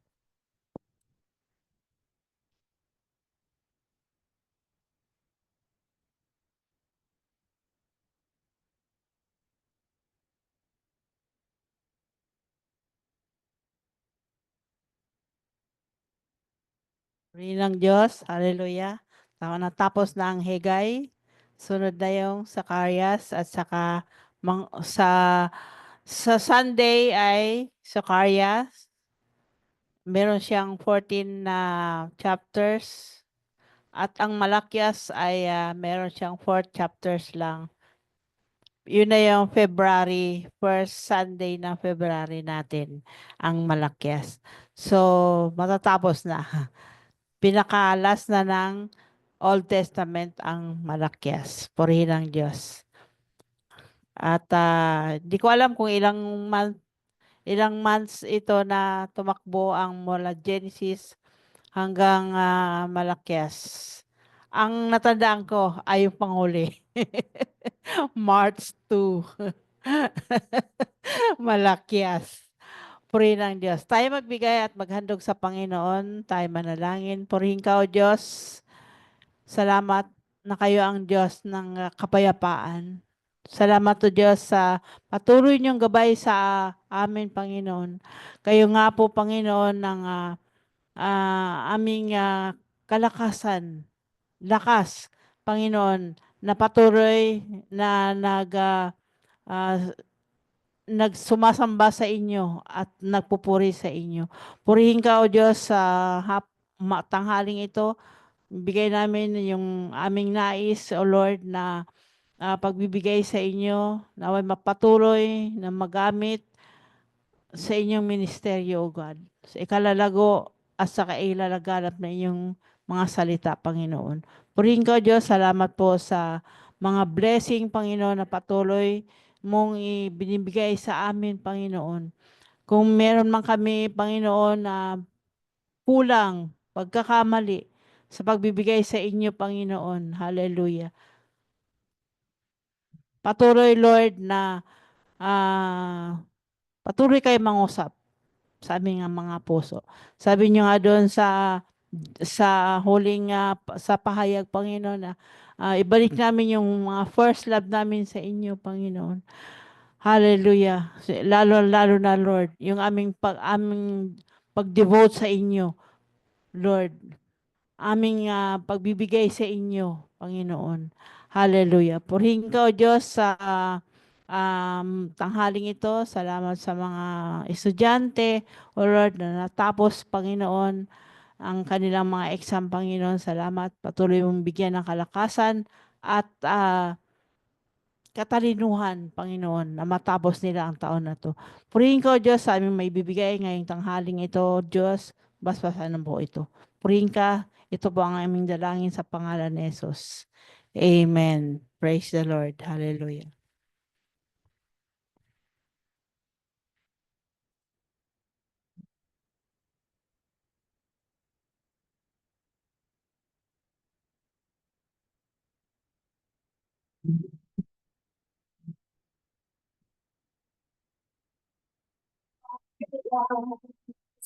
A: Puri ng Diyos. Hallelujah. Natapos na ang Hagay. Sunod na yung Zacarias at saka sa Sunday ay Zacarias. Meron siyang 14 na chapters. At ang Malakias ay meron siyang 4 chapters lang. Yun na yung February, first Sunday ng February natin, ang Malakias. So, matatapos na. Pinakalas na ng Old Testament ang Malakias. Purihin ang Diyos. At di ko alam kung ilang months ito na tumakbo ang mula Genesis hanggang Malakias. Ang natandaan ko ay yung panghuli. March 2. Malakias. Purihin ang Diyos. Tayo magbigay at maghandog sa Panginoon. Tayo manalangin. Purihin ka, O Diyos. Salamat na kayo ang Diyos ng kapayapaan. Salamat, O Diyos, sa patuloy niyong gabay sa amin, Panginoon. Kayo nga po, Panginoon, ng aming kalakasan, lakas, Panginoon, na patuloy na nagsumasamba sa inyo at nagpupuri sa inyo. Purihin ka, O Diyos, sa tanghaling ito. Bigay namin yung aming nais, O Lord, na pagbibigay sa inyo, naway mapatuloy na magamit sa inyong ministeryo, O God. Sa ikalalago at sa kailalaganap na inyong mga salita, Panginoon. Purihin ka, Diyos, salamat po sa mga blessing, Panginoon, na patuloy mong ibinibigay sa amin, Panginoon. Kung meron man kami, Panginoon, na kulang, pagkakamali, sa pagbibigay sa inyo, Panginoon. Hallelujah. Patuloy, Lord, na patuloy kayo mangusap sa aming mga puso. Sabi niyo nga doon sa huling sa pahayag, Panginoon, na ibalik namin yung mga first love namin sa inyo, Panginoon. Hallelujah. Lalo na, Lord, yung aming pag-devote sa inyo, Lord. Aming pagbibigay sa inyo, Panginoon. Hallelujah. Purihin ka, O Diyos, sa tanghaling ito. Salamat sa mga estudyante, O Lord, na natapos, Panginoon, ang kanilang mga exam, Panginoon. Salamat. Patuloy mong bigyan ng kalakasan at katalinuhan, Panginoon, na matapos nila ang taon na to. Purihin ka, O Diyos, sa aming may bibigay ngayong tanghaling ito, Diyos. Basbasan po ito. Purihin ka. Ito po ang aming dalangin sa pangalan ni Jesus. Amen. Praise the Lord. Hallelujah.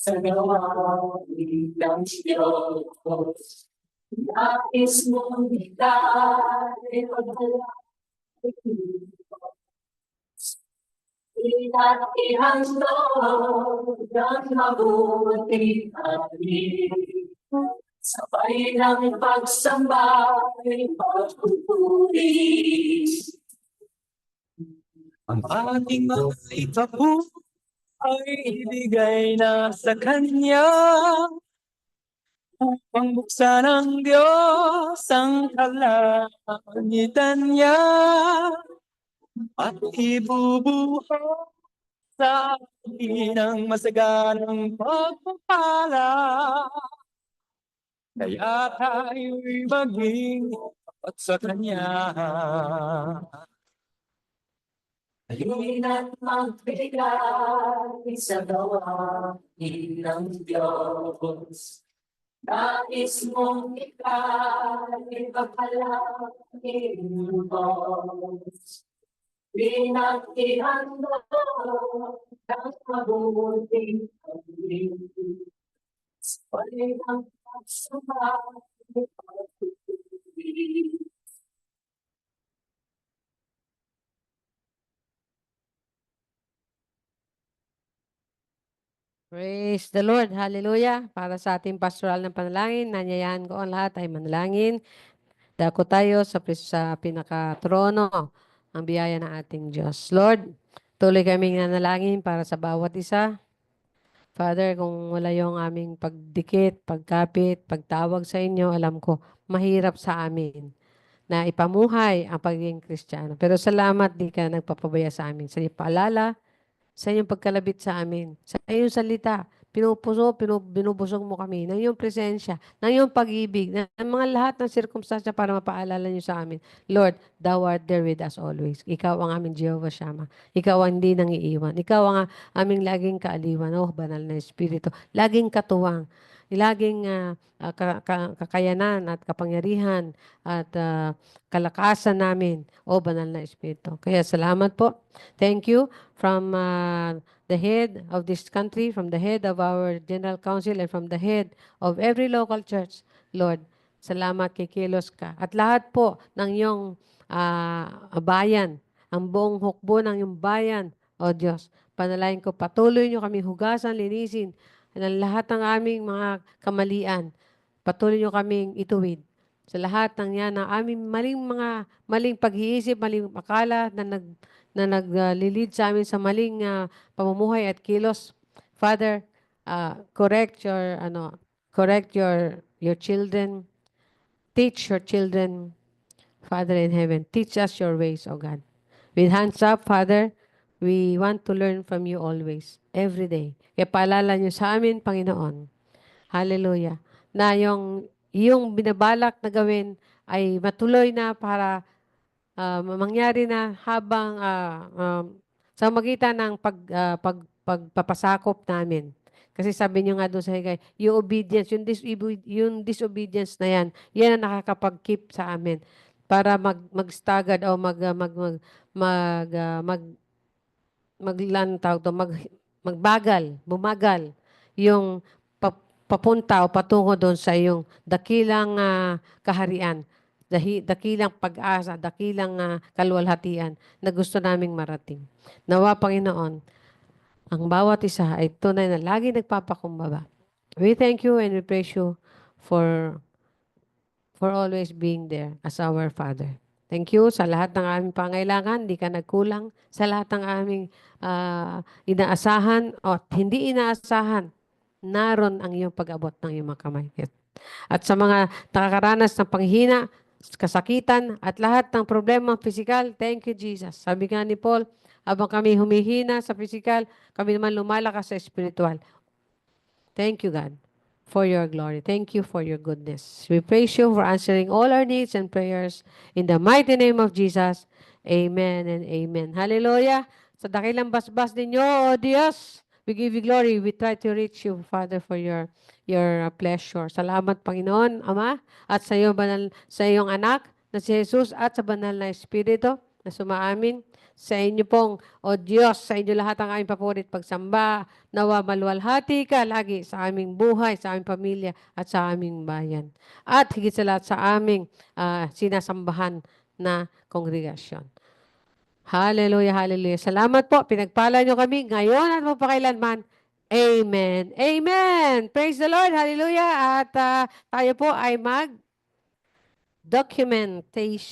E: Sa gawain ng Diyos, nais mong itay pagdalangin. Inahandog ang mabuting atin, sabay ng pagsambay pagpupuri.
F: Ang ating mga itapo ay ibigay na sa Kanya upang buksan ng Diyos ang kalangitan niya at ibubuhay sa atin ang masaganang pagpapala. Kaya tayo'y maging tapat sa Kanya.
E: Halina't magbigay sa gawain ng Diyos. Nais mong ika'y pagkalangin mo. Pinagtihandog ang mabuting pag-ibig. Sabay ng pagsambay pagpupuri.
C: Praise the Lord. Hallelujah. Para sa ating pastoral na panalangin, nanyayahan ko ang lahat ay manalangin. Dako tayo sa pinakatrono, ang biyaya ng ating Diyos. Lord, tuloy kaming nanalangin para sa bawat isa. Father, kung wala yung aming pagdikit, pagkapit, pagtawag sa inyo, alam ko, mahirap sa amin na ipamuhay ang pagiging Kristiyano. Pero salamat, di ka nagpapabaya sa amin. Sa iyong paalala, sa inyong pagkalabit sa amin, sa iyong salita, binubusog mo kami ng iyong presensya, ng iyong pag-ibig, ng mga lahat ng sirkumstansya para mapaalala niyo sa amin. Lord, Thou art there with us always. Ikaw ang aming Jehovah Shammah. Ikaw ang hindi nang iiwan. Ikaw ang aming laging kaaliwan. Oh, banal na Espiritu. Laging katuwang. Laging kakayanan at kapangyarihan at kalakasan namin. Oh, banal na Espiritu. Kaya salamat po. Thank you from the head of this country, from the head of our General Council, and from the head of every local church. Lord, salamat kay Kilos ka. At lahat po ng iyong bayan, ang buong hukbo ng iyong bayan, O Diyos, panalain ko, patuloy niyo kami hugasan, linisin, ng lahat ng aming mga kamalian. Patuloy niyo kaming ituwid sa lahat ng yan, ng aming maling pag-iisip, maling akala na naglilid sa amin sa maling pamumuhay at kilos. Father, correct your children. Teach your children, Father in heaven. Teach us your ways, O God. With hands up, Father, we want to learn from you always, every day. Kaya paalala niyo sa amin, Panginoon. Hallelujah. Na yung binabalak na gawin ay matuloy na para mangyari na habang sa magitan ng pagpapasakop namin. Kasi sabi niyo nga doon sa Higay, yung obedience, yung disobedience na yan ang nakakapag-keep sa amin para magstagad o bumagal yung papunta o patungo doon sa iyong dakilang kaharian, dakilang pag-asa, dakilang kaluwalhatian na gusto naming marating. Nawa, Panginoon, ang bawat isa ay tunay na lagi nagpapakumbaba. We thank you and we praise you for always being there as our Father. Thank you sa lahat ng aming pangailangan. Hindi ka nagkulang sa lahat ng aming inaasahan o hindi inaasahan. Naroon ang iyong pag-abot ng iyong mga kamay. At sa mga nakakaranas ng panghina, kasakitan, at lahat ng problema pisikal, thank you, Jesus. Sabi nga ni Paul, habang kami humihina sa pisikal, kami naman lumalakas sa spiritual. Thank you, God, for your glory. Thank you for your goodness. We praise you for answering all our needs and prayers. In the mighty name of Jesus, amen and amen. Hallelujah. Sa dakilang basbas ninyo, O Diyos, we give you glory. We try to reach you, Father, for your pleasure. Salamat, Panginoon, Ama, at sa iyong anak na si Jesus at sa banal na Espiritu na sumaamin sa inyo pong, O Diyos, sa inyo lahat ang aming papurit pagsamba. Nawa maluwalhati ka lagi sa aming buhay, sa aming pamilya, at sa aming bayan. At higit sa lahat sa aming sinasambahan na kongregasyon. Hallelujah, hallelujah. Salamat po. Pinagpala nyo kami ngayon at magpakailanman. Amen. Amen. Praise the Lord. Hallelujah. At tayo po ay mag-documentation.